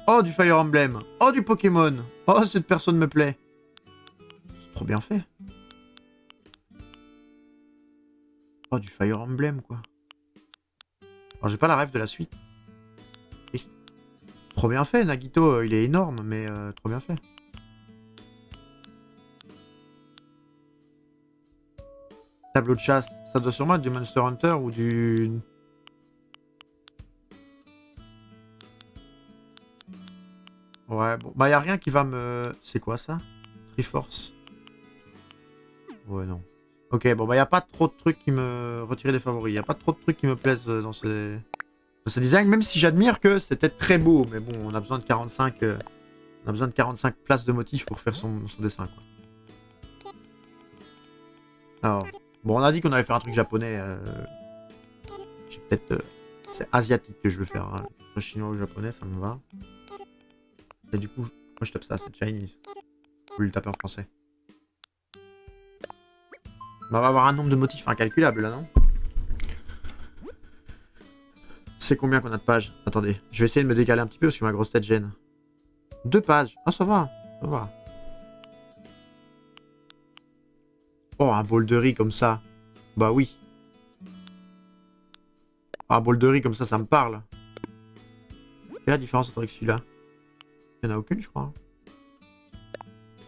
Oh, du Fire Emblem. Oh, du Pokémon. Oh, cette personne me plaît. C'est trop bien fait. Oh, du Fire Emblem, quoi. Alors, j'ai pas la rêve de la suite. Triste. Trop bien fait, Nagito. Il est énorme, mais trop bien fait. Tableau de chasse. Ça doit sûrement être du Monster Hunter ou du... Ouais, bon. Bah, y a rien qui va me... C'est quoi, ça? Triforce. Ouais, non. Ok, bon, bah, y a pas trop de trucs qui me retiraient des favoris. Y a pas trop de trucs qui me plaisent dans ces designs, même si j'admire que c'était très beau. Mais bon, on a besoin de 45... On a besoin de 45 places de motifs pour faire son dessin, quoi. Alors... Bon, on a dit qu'on allait faire un truc japonais. J'ai peut-être... C'est asiatique que je veux faire. Hein. Soit chinois ou japonais, ça me va. Et du coup, moi je tape ça, c'est Chinese. Je vais le taper en français. Bah, on va avoir un nombre de motifs incalculable là, non? C'est combien qu'on a de pages? Attendez, je vais essayer de me décaler un petit peu parce que ma grosse tête gêne. 2 pages. Ah, ça va, ça va. Oh, un bol de riz comme ça. Bah oui. Ah, un bol de riz comme ça me parle. Quelle est la différence entre celui-là? Il n'y en a aucune, je crois.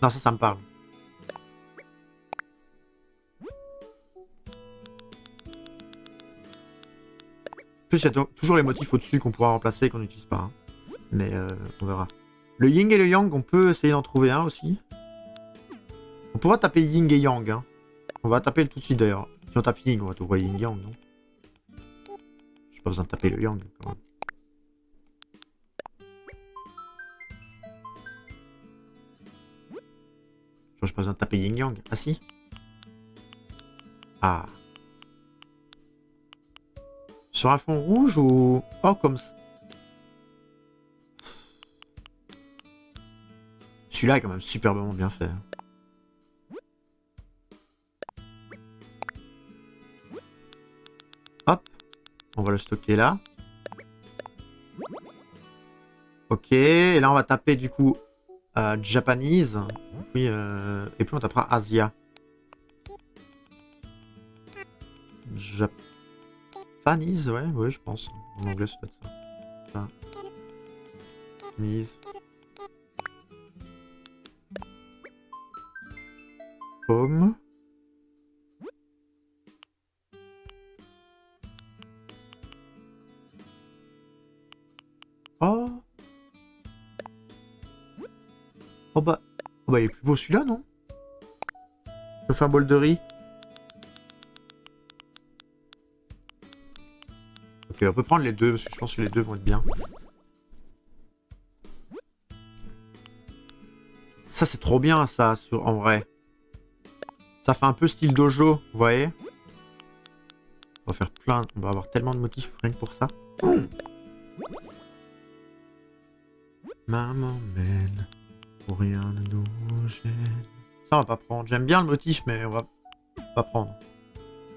Non, ça me parle. En plus, il y a toujours les motifs au-dessus qu'on pourra remplacer et qu'on n'utilise pas. Hein. Mais on verra. Le yin et le yang, on peut essayer d'en trouver un aussi. On pourra taper yin et yang. Hein. On va taper le tout de suite d'ailleurs. Si on tape yin, on va trouver yin yang, non? J'ai pas besoin de taper le yang quand même. Genre, j'ai pas besoin de taper yin yang. Ah si? Ah. Sur un fond rouge ou... Oh, comme ça. Celui-là est quand même superbement bien fait. Hop. On va le stocker là. Ok. Et là, on va taper du coup Japanese. Et puis on tapera Asia. Japanese, ouais, je pense. En anglais, ça doit être ça. Japanese. Pomme. Oh. Oh bah il est plus beau celui-là, non? Je fais un bol de riz. Ok, on peut prendre les deux, parce que je pense que les deux vont être bien. Ça, c'est trop bien, ça, en vrai. Ça fait un peu style dojo, vous voyez? On va faire plein, on va avoir tellement de motifs rien que pour ça. Maman mène, pour rien ne nous gêne. Ça, on va pas prendre. J'aime bien le motif, mais on va pas prendre.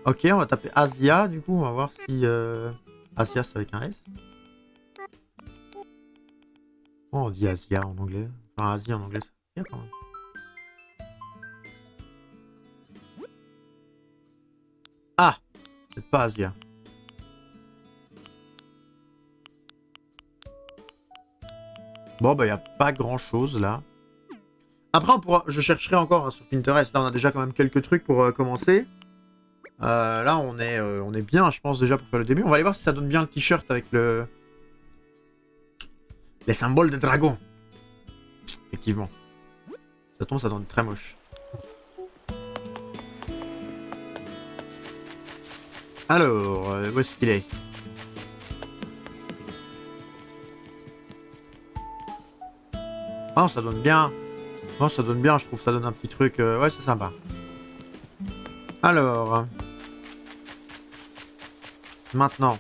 Ok, on va taper Asia, du coup, on va voir si... Asia, c'est avec un S. Oh, on dit Asia en anglais. Enfin, Asie en anglais, c'est Asia quand même. Ah! C'est pas Asia. Bon, bah, il n'y a pas grand-chose, là. Après, je chercherai encore hein, sur Pinterest. Là, on a déjà quand même quelques trucs pour commencer. Là, on est bien, je pense, déjà pour faire le début. On va aller voir si ça donne bien le t-shirt avec les symboles de dragon. Effectivement. Ça tombe, ça donne très moche. Alors, où est-ce qu'il est? Ah, ça donne bien. Non, ça donne bien, je trouve. Ça donne un petit truc. Ouais, c'est sympa. Alors. Maintenant.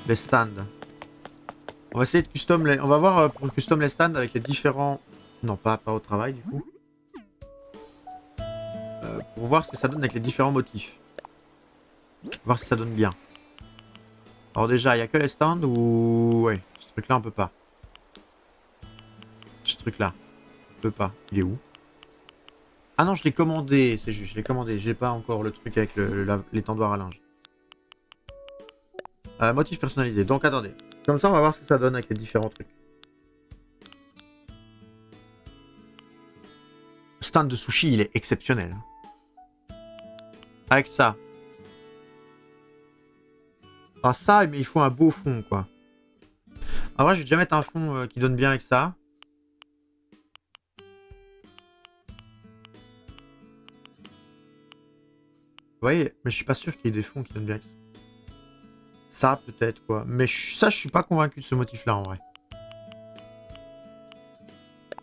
Les stands. On va essayer de custom les... On va voir pour custom les stands avec les différents... Non, pas au travail, du coup. Pour voir ce que ça donne avec les différents motifs. Voir si ça donne bien. Alors déjà, il n'y a que les stands ou... Ouais, ce truc-là, on peut pas. Ce truc-là. On peut pas. Il est où? Ah non, je l'ai commandé, c'est juste, je l'ai commandé. J'ai pas encore le truc avec l'étendoir à linge. Motif personnalisé. Donc attendez. Comme ça, on va voir ce que ça donne avec les différents trucs. Le stand de sushi, il est exceptionnel. Avec ça. Ah ça, mais il faut un beau fond, quoi. En vrai, je vais déjà mettre un fond qui donne bien avec ça. Vous voyez, mais je suis pas sûr qu'il y ait des fonds qui donnent bien avec ça. Ça, peut-être, quoi. Mais ça, je suis pas convaincu de ce motif-là, en vrai.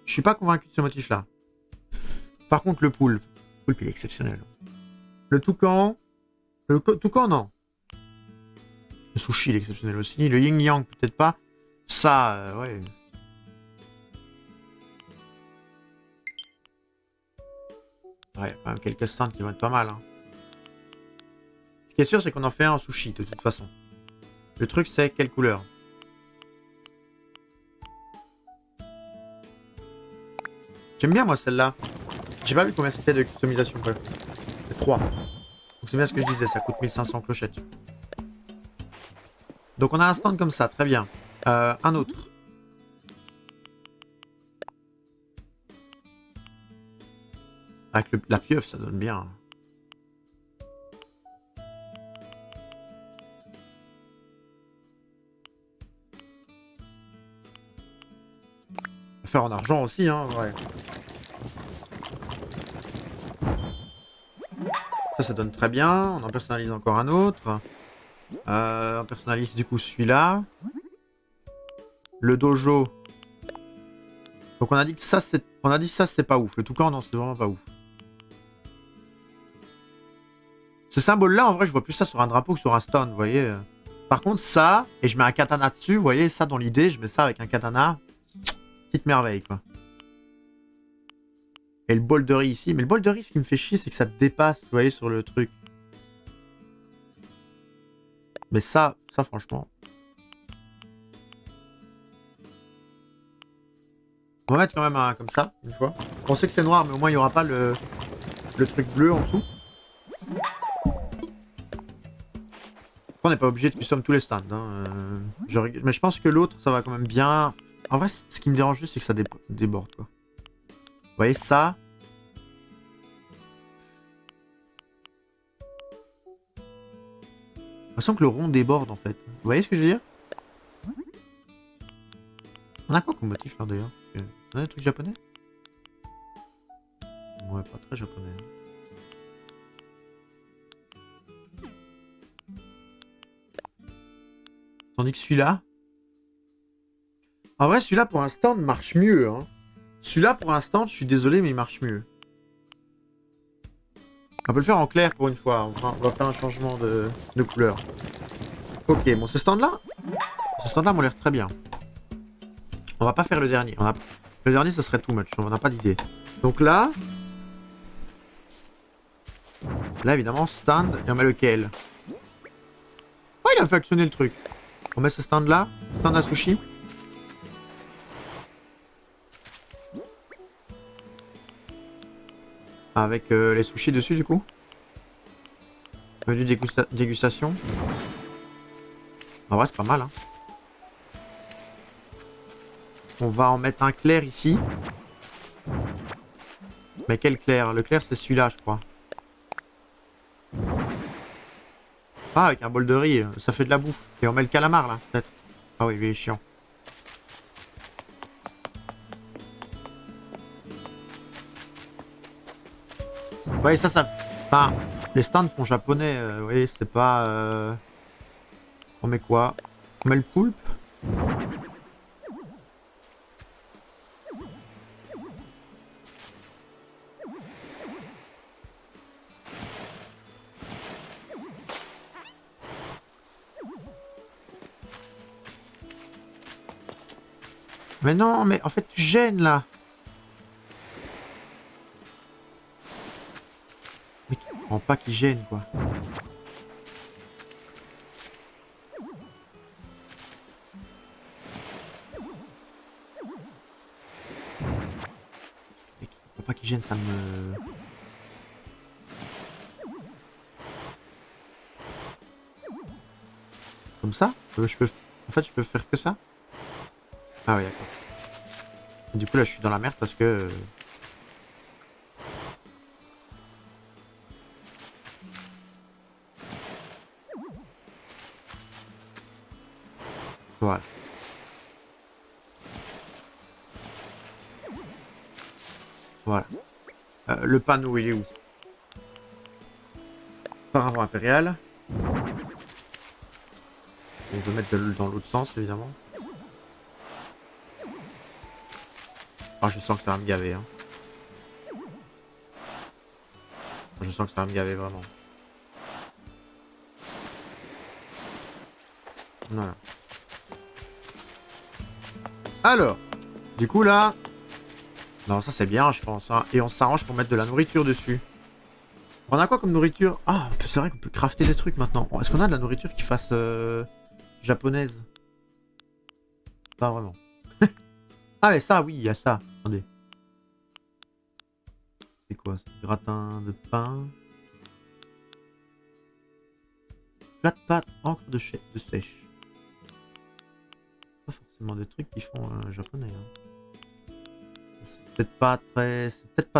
Je suis pas convaincu de ce motif-là. Par contre, le poulpe. Le poulpe, il est exceptionnel. Le toucan. Le toucan, non. Le sushi, il est exceptionnel aussi. Le yin-yang, peut-être pas. Ça, ouais. Ouais, il y a quand même quelques stands qui vont être pas mal. Hein. Ce qui est sûr, c'est qu'on en fait un en sushi, de toute façon. Le truc, c'est quelle couleur? J'aime bien, moi, celle-là. J'ai pas vu combien c'était de customisation, quoi. C'est 3. Donc c'est bien ce que je disais, ça coûte 1500 clochettes. Donc on a un stand comme ça, très bien. Un autre. Avec la pieuvre, ça donne bien. On peut faire en argent aussi, hein, ouais. Ça donne très bien. On en personnalise encore un autre. On personnalise du coup celui-là. Le dojo. Donc on a dit que ça c'est... On a dit ça c'est pas ouf. Le toucan non c'est vraiment pas ouf. Ce symbole là en vrai je vois plus ça sur un drapeau que sur un stand vous voyez. Par contre ça, et je mets un katana dessus, vous voyez ça dans l'idée, je mets ça avec un katana. Petite merveille quoi. Et le bol de riz ici. Mais le bol de riz ce qui me fait chier c'est que ça dépasse vous voyez sur le truc. Mais ça franchement... On va mettre quand même un comme ça, une fois. On sait que c'est noir, mais au moins il n'y aura pas le truc bleu en dessous. On n'est pas obligé de custom tous les stands. Hein. Mais je pense que l'autre, ça va quand même bien. En vrai, ce qui me dérange juste, c'est que ça déborde. Quoi. Vous voyez ça? J'ai l'impression que le rond déborde en fait. Vous voyez ce que je veux dire? On a quoi comme motif là d'ailleurs? On a des trucs japonais? Ouais, pas très japonais. Tandis que celui-là... En vrai, celui-là pour un stand marche mieux. Hein. Celui-là pour un stand, je suis désolé, mais il marche mieux. On peut le faire en clair pour une fois. On va faire un changement de couleur. Ok, bon, ce stand-là m'a l'air très bien. On va pas faire le dernier. Le dernier, ce serait too much. On n'a pas d'idée. Donc là... Là, évidemment, stand. Et on met lequel? Oh, il a fait actionner le truc. On met ce stand-là. Stand à sushi. Avec les sushis dessus, du coup. Menu dégustation. En vrai, c'est pas mal, hein. On va en mettre un clair ici. Mais quel clair? Le clair, c'est celui-là, je crois. Ah, avec un bol de riz, ça fait de la bouffe. Et on met le calamar, là, peut-être. Ah oui, il est chiant. Ouais, ça... Enfin, les stands font japonais, vous voyez, c'est pas... On met quoi? On met le poulpe. Mais non, mais en fait, tu gênes, là. Mais qui comprend pas qu'il gêne, quoi. Mais qui comprend pas qu'il gêne, ça me... Comme ça? Je peux... En fait, je peux faire que ça? Ah oui, d'accord. Du coup, là, je suis dans la merde parce que... Voilà. Voilà. Le panneau, il est où? Paravent impérial. On veut mettre dans l'autre sens, évidemment. Ah, je sens que ça va me gaver, hein. Je sens que ça va me gaver, vraiment. Voilà. Alors, du coup, là... Non, ça, c'est bien, je pense, hein. Et on s'arrange pour mettre de la nourriture dessus. On a quoi comme nourriture? Ah, c'est vrai qu'on peut crafter des trucs, maintenant. Est-ce qu'on a de la nourriture qui fasse... japonaise? Pas vraiment. Ah, mais ça, oui, il y a ça. Attendez. C'est quoi? C'est gratin de pain. Plat de pâte, encre de sèche. Pas forcément des trucs qui font japonais. Hein. C'est peut-être pas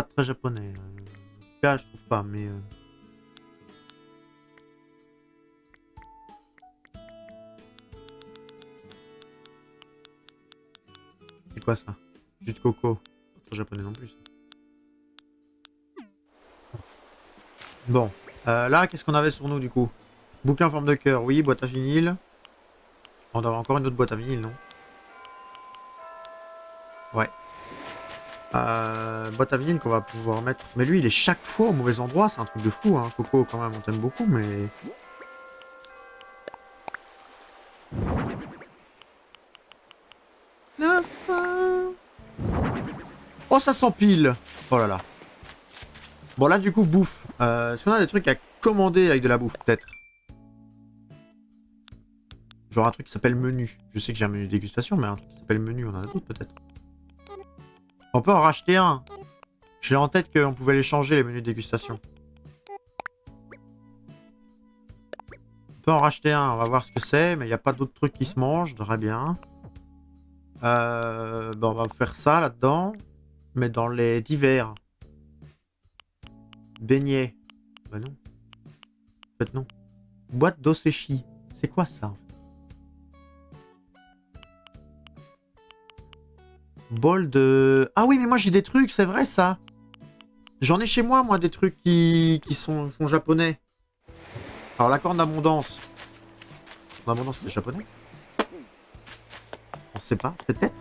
très japonais. En tout cas, je trouve pas, mais... C'est quoi ça? Jus de coco. Pas trop japonais non plus. Ça. Bon. Là, qu'est-ce qu'on avait sur nous, du coup? Bouquin en forme de cœur, oui. Boîte à vinyle. On doit avoir encore une autre boîte à vinyle, non? Ouais. Boîte à vinyle qu'on va pouvoir mettre. Mais lui, il est chaque fois au mauvais endroit. C'est un truc de fou, hein. Coco, quand même, on t'aime beaucoup, mais... La fin. Oh, ça s'empile. Oh là là. Bon, là, du coup, bouffe. Est-ce qu'on a des trucs à commander avec de la bouffe, peut-être? Genre un truc qui s'appelle menu. Je sais que j'ai un menu dégustation, mais un truc qui s'appelle menu, on en a d'autres, peut-être? On peut en racheter un. J'ai en tête qu'on pouvait les changer, les menus de dégustation. On peut en racheter un, on va voir ce que c'est, mais il n'y a pas d'autres trucs qui se mangent, très bien. Bon, on va faire ça là-dedans, mais dans les divers. Beignets. Bah non. En fait, non. Boîte d'osechi. C'est quoi ça, en fait? Bol de... Ah oui, mais moi j'ai des trucs, c'est vrai ça. J'en ai chez moi, moi, des trucs qui sont japonais. Alors, la corne d'abondance. L'abondance, c'est japonais? On sait pas, peut-être.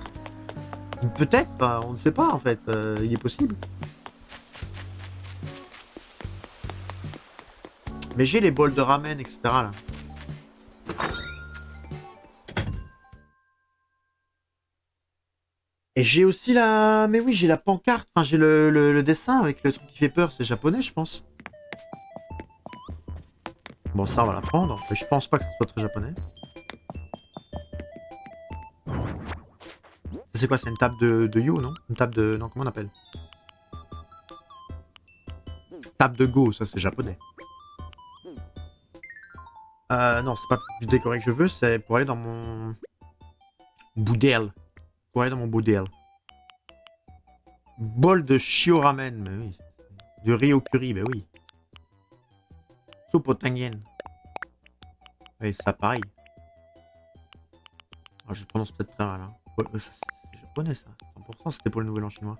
Peut-être, on ne sait pas en fait. Il est possible. Mais j'ai les bols de ramen, etc. là. Et j'ai aussi la... Mais oui, j'ai la pancarte. Enfin, j'ai le dessin avec le truc qui fait peur. C'est japonais, je pense. Bon, ça, on va la prendre. Mais je pense pas que ce soit très japonais. C'est quoi? C'est une table de Yo, non? Une table de... Non, comment on appelle? Table de Go, ça c'est japonais. Non, c'est pas plus décoré que je veux, c'est pour aller dans mon... boudel. Pour aller dans mon boudel. Bol de shio ramen, mais oui. De riz au curry, bah oui. Soupe au tengen. Et ça pareil. Alors, je prononce peut-être très mal. Hein. C'est japonais ça. 100% c'était pour le nouvel an chinois.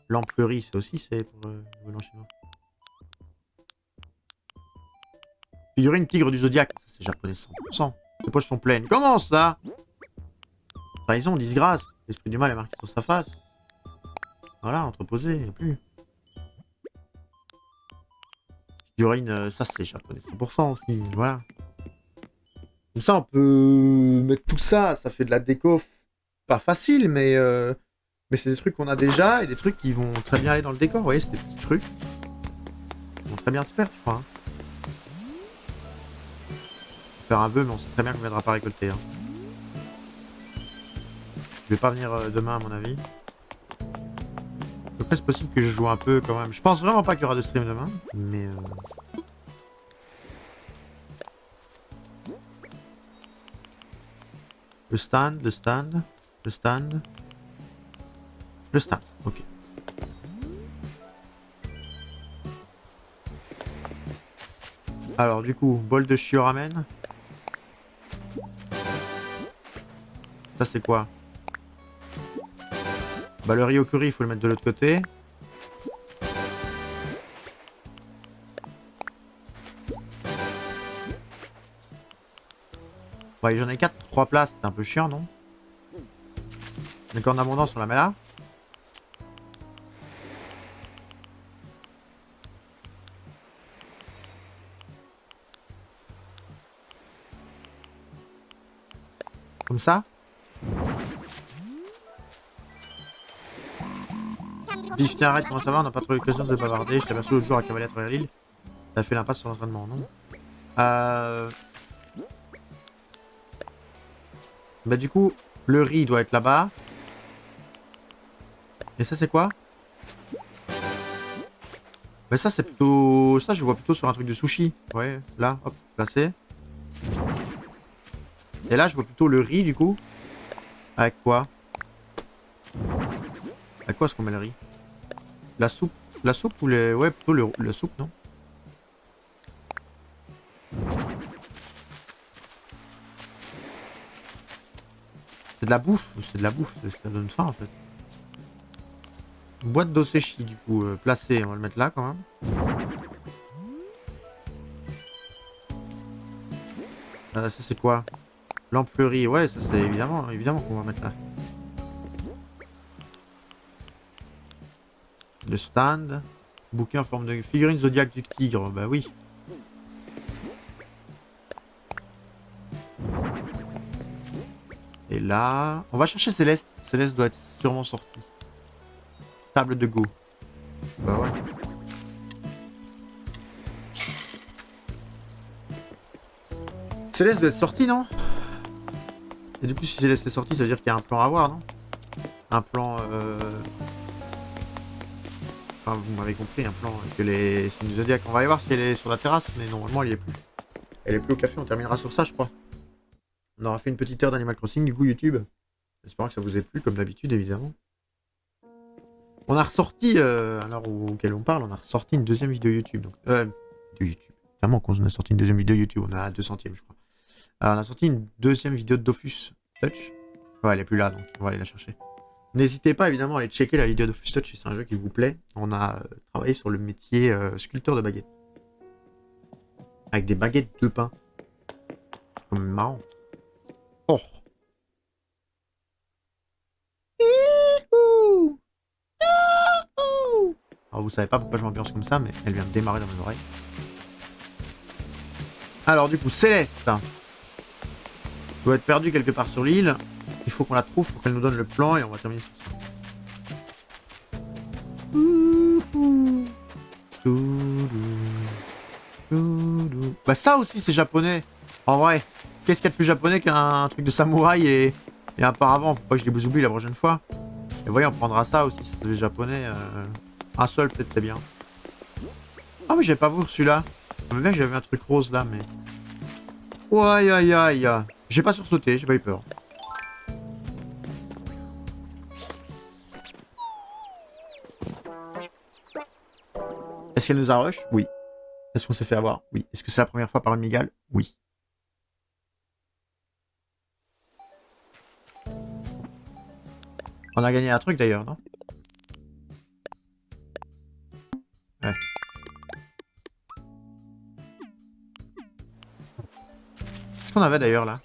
Lampe fleurie, c'est aussi c'est pour le nouvel an chinois. Figurine tigre du zodiaque, ça c'est japonais 100%. Ses poches sont pleines. Comment ça? Trahison, disgrâce. L'esprit du mal est marqué sur sa face. Voilà, entreposé, il n'y a plus. Figurine, ça c'est japonais 100% aussi, voilà. Comme ça on peut mettre tout ça, ça fait de la déco pas facile, mais c'est des trucs qu'on a déjà et des trucs qui vont très bien aller dans le décor, vous voyez, c'est des petits trucs. Ils vont très bien se faire, je crois. Hein. Faire un vœu, mais on sait très bien qu'on ne viendra pas récolter. Hein. Je vais pas venir demain à mon avis. Après c'est possible que je joue un peu quand même. Je pense vraiment pas qu'il y aura de stream demain, mais le stand, le stand, le stand, le stand, ok. Alors du coup, bol de shio ramen. Ça c'est quoi? Bah le riz au curry, il faut le mettre de l'autre côté. Ouais, j'en ai 4 pour 3 places, c'est un peu chiant, non? Mais quand en abondance, on la met là. Comme ça. Pif, tiens, arrête, comment ça va? On n'a pas trop l'occasion de bavarder. Je t'ai aperçu l'autre jour à cavaler à travers l'île. T'as fait l'impasse sur l'entraînement, non? Bah du coup, le riz doit être là-bas. Et ça c'est quoi? Bah ça c'est plutôt... Ça je vois plutôt sur un truc de sushi. Ouais, là, hop, placé. Et là je vois plutôt le riz du coup. Avec quoi? Avec quoi est-ce qu'on met le riz? La soupe? La soupe ou les... Ouais, plutôt la soupe, non? C'est de la bouffe, c'est de la bouffe, ça donne faim en fait. Boîte d'osechi du coup, placée, on va le mettre là quand même. Ça c'est quoi? Lampe fleurie, ouais, ça c'est évidemment qu'on va mettre là. Le stand. Bouquet en forme de figurine zodiaque du tigre, bah oui. Et là... On va chercher Céleste. Céleste doit être sûrement sortie. Table de go. Bah ouais. Céleste doit être sortie, non? Et du coup, si Céleste est sortie, ça veut dire qu'il y a un plan à voir, non? Un plan... Enfin, vous m'avez compris, un plan que les signes zodiaques. On va aller voir si elle est sur la terrasse, mais normalement, elle y est plus. Elle est plus au café, on terminera sur ça, je crois. On aura fait une petite heure d'Animal Crossing, du coup, YouTube. J'espère que ça vous a plu, comme d'habitude, évidemment. On a ressorti, à l'heure auquel on parle, on a ressorti une deuxième vidéo YouTube. Donc, de YouTube. Évidemment qu'on a sorti une deuxième vidéo YouTube, on a la 200ème, je crois. Alors, on a sorti une deuxième vidéo de Dofus Touch. Ouais, elle est plus là, donc on va aller la chercher. N'hésitez pas, évidemment, à aller checker la vidéo de Dofus Touch si c'est un jeu qui vous plaît. On a travaillé sur le métier sculpteur de baguettes. Avec des baguettes de pain. C'est quand même marrant. Oh! Alors vous savez pas pourquoi je m'ambiance comme ça, mais elle vient de démarrer dans mes oreilles. Alors du coup, Céleste doit être perdue quelque part sur l'île. Il faut qu'on la trouve pour qu'elle nous donne le plan et on va terminer sur ça. Bah ça aussi c'est japonais. En vrai, qu'est-ce qu'il y a de plus japonais qu'un truc de samouraï et un paravent? Faut pas que je les oublie la prochaine fois. Et voyez, on prendra ça aussi, si c'est des japonais. Un seul peut-être c'est bien. Ah mais j'avais pas vu celui-là. Je savais bien que j'avais un truc rose là, mais... Oh, aïe, aïe, aïe. J'ai pas sursauté, j'ai pas eu peur. Est-ce qu'elle nous a rush? Oui. Est-ce qu'on s'est fait avoir? Oui. Est-ce que c'est la première fois par une migale? Oui. On a gagné un truc d'ailleurs, non? Ouais. Qu'est-ce qu'on avait d'ailleurs là?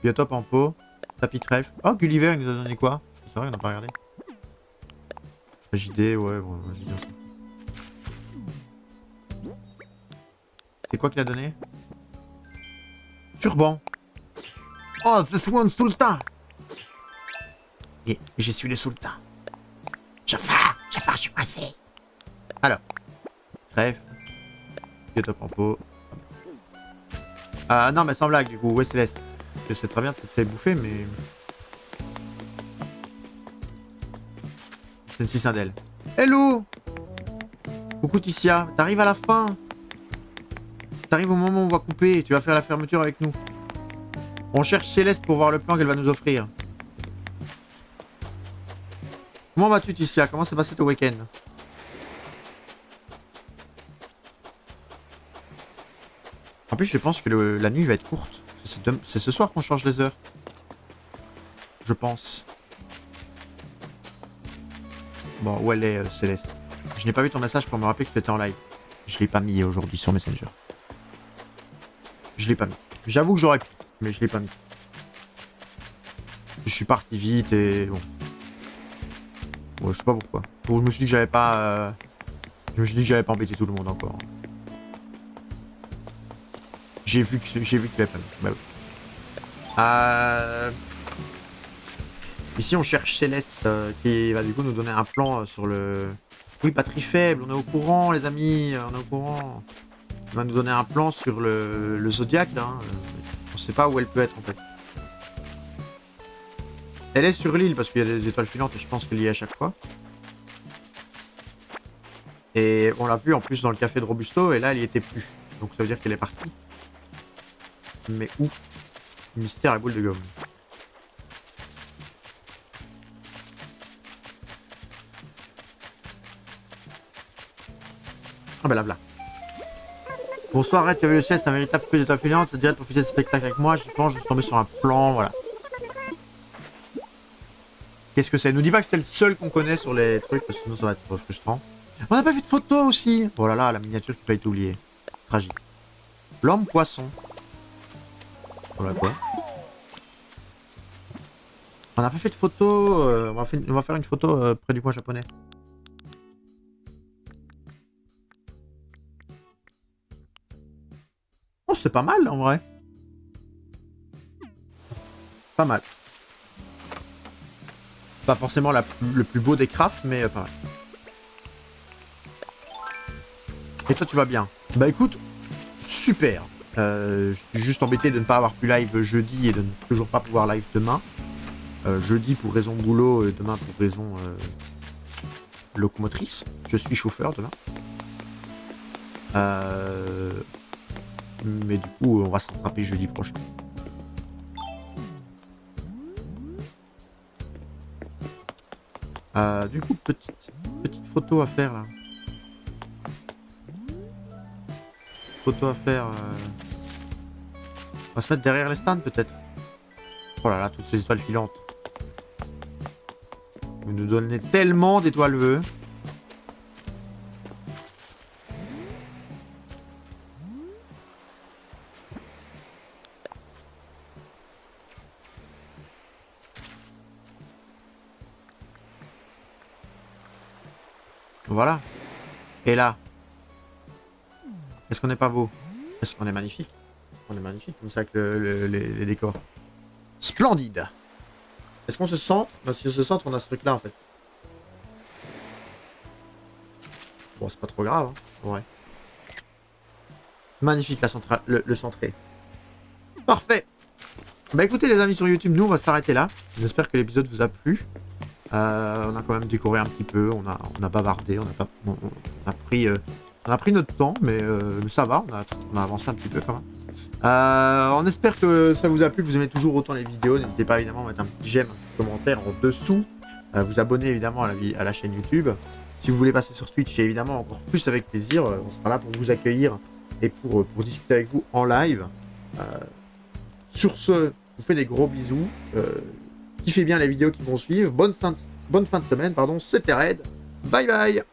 Biotope en pot. Tapis trèfle. Oh, Gulliver, il nous a donné quoi? C'est vrai, on n'a pas regardé. JD, ouais, bon, JD aussi. C'est quoi qu'il a donné? Turban. Oh, c'est Swan Sultan. Et je suis le sultan. Jafar, je suis passé. Alors. Trèfle. Biotope en pot. Ah non, mais sans blague, du coup, ouais, Céleste. Je sais très bien que tu te fais bouffer, mais... C'est une cicindelle. Hello. Coucou Tissia, t'arrives à la fin. T'arrives au moment où on va couper et tu vas faire la fermeture avec nous. On cherche Céleste pour voir le plan qu'elle va nous offrir. Comment vas-tu Tissia? Comment s'est passé ton week-end? En plus, je pense que la nuit va être courte. C'est ce soir qu'on change les heures. Je pense. Bon, où elle est, Céleste? Je n'ai pas vu ton message pour me rappeler que tu étais en live. Je l'ai pas mis aujourd'hui sur Messenger. Je l'ai pas mis. J'avoue que j'aurais pu, mais je l'ai pas mis. Je suis parti vite et bon. Bon, je sais pas pourquoi. Je me suis dit que j'allais pas... Je me suis dit que j'allais pas embêter tout le monde encore. J'ai vu que tu l'avais pas mis. Bah oui. Ici, on cherche Céleste qui va du coup nous donner un plan sur le... Oui, batterie faible, on est au courant, les amis, on est au courant. Elle va nous donner un plan sur le Zodiac. Hein. On sait pas où elle peut être en fait. Elle est sur l'île parce qu'il y a des étoiles filantes et je pense qu'elle y est à chaque fois. Et on l'a vu en plus dans le café de Robusto et là, elle y était plus. Donc ça veut dire qu'elle est partie. Mais où? Mystère et boule de gomme. Ah bah là. Bonsoir Red, tu as vu le ciel, c'est un véritable feu d'étoiles filantes, ça te dirait de profiter de ce spectacle avec moi, j'y pense, je suis tombé sur un plan, voilà. Qu'est-ce que c'est? Nous dis pas que c'est le seul qu'on connaît sur les trucs, parce que sinon ça va être frustrant. On n'a pas fait de photo aussi. Oh là là, la miniature qui va être oubliée. Tragique. L'homme poisson. Voilà quoi. On n'a pas fait de photo, on va faire une photo près du coin japonais. Oh, c'est pas mal en vrai. Pas mal. Pas forcément le plus beau des crafts, mais pas mal. Et toi, tu vas bien? Bah écoute, super. Je suis juste embêté de ne pas avoir pu live jeudi et de ne toujours pas pouvoir live demain. Jeudi pour raison boulot et demain pour raison locomotrice. Je suis chauffeur demain. Mais du coup, on va se rattraper jeudi prochain. Du coup, petite photo à faire là. Photo à faire. On va se mettre derrière les stands peut-être. Oh là là, toutes ces étoiles filantes. Vous nous donnez tellement d'étoiles vœux. Voilà. Et là. Est-ce qu'on n'est pas beau? Est-ce qu'on est magnifique? On est magnifique comme ça avec les décors. Splendide. Est-ce qu'on se centre? Bah, si on se centre, on a ce truc là en fait. Bon, c'est pas trop grave. Hein. Ouais. Magnifique le centré. Parfait. Bah écoutez les amis sur YouTube, nous on va s'arrêter là. J'espère que l'épisode vous a plu. On a quand même décoré un petit peu, on a bavardé, on a pris On a pris notre temps, mais ça va, on a avancé un petit peu quand même. On espère que ça vous a plu, que vous aimez toujours autant les vidéos. N'hésitez pas évidemment à mettre un petit j'aime, un petit commentaire en dessous. Vous abonner évidemment à la chaîne YouTube. Si vous voulez passer sur Twitch, évidemment encore plus avec plaisir. On sera là pour vous accueillir et pour discuter avec vous en live. Sur ce, je vous fais des gros bisous. Kiffez bien les vidéos qui vont suivre. Bonne fin de semaine, pardon. C'était Red. Bye bye.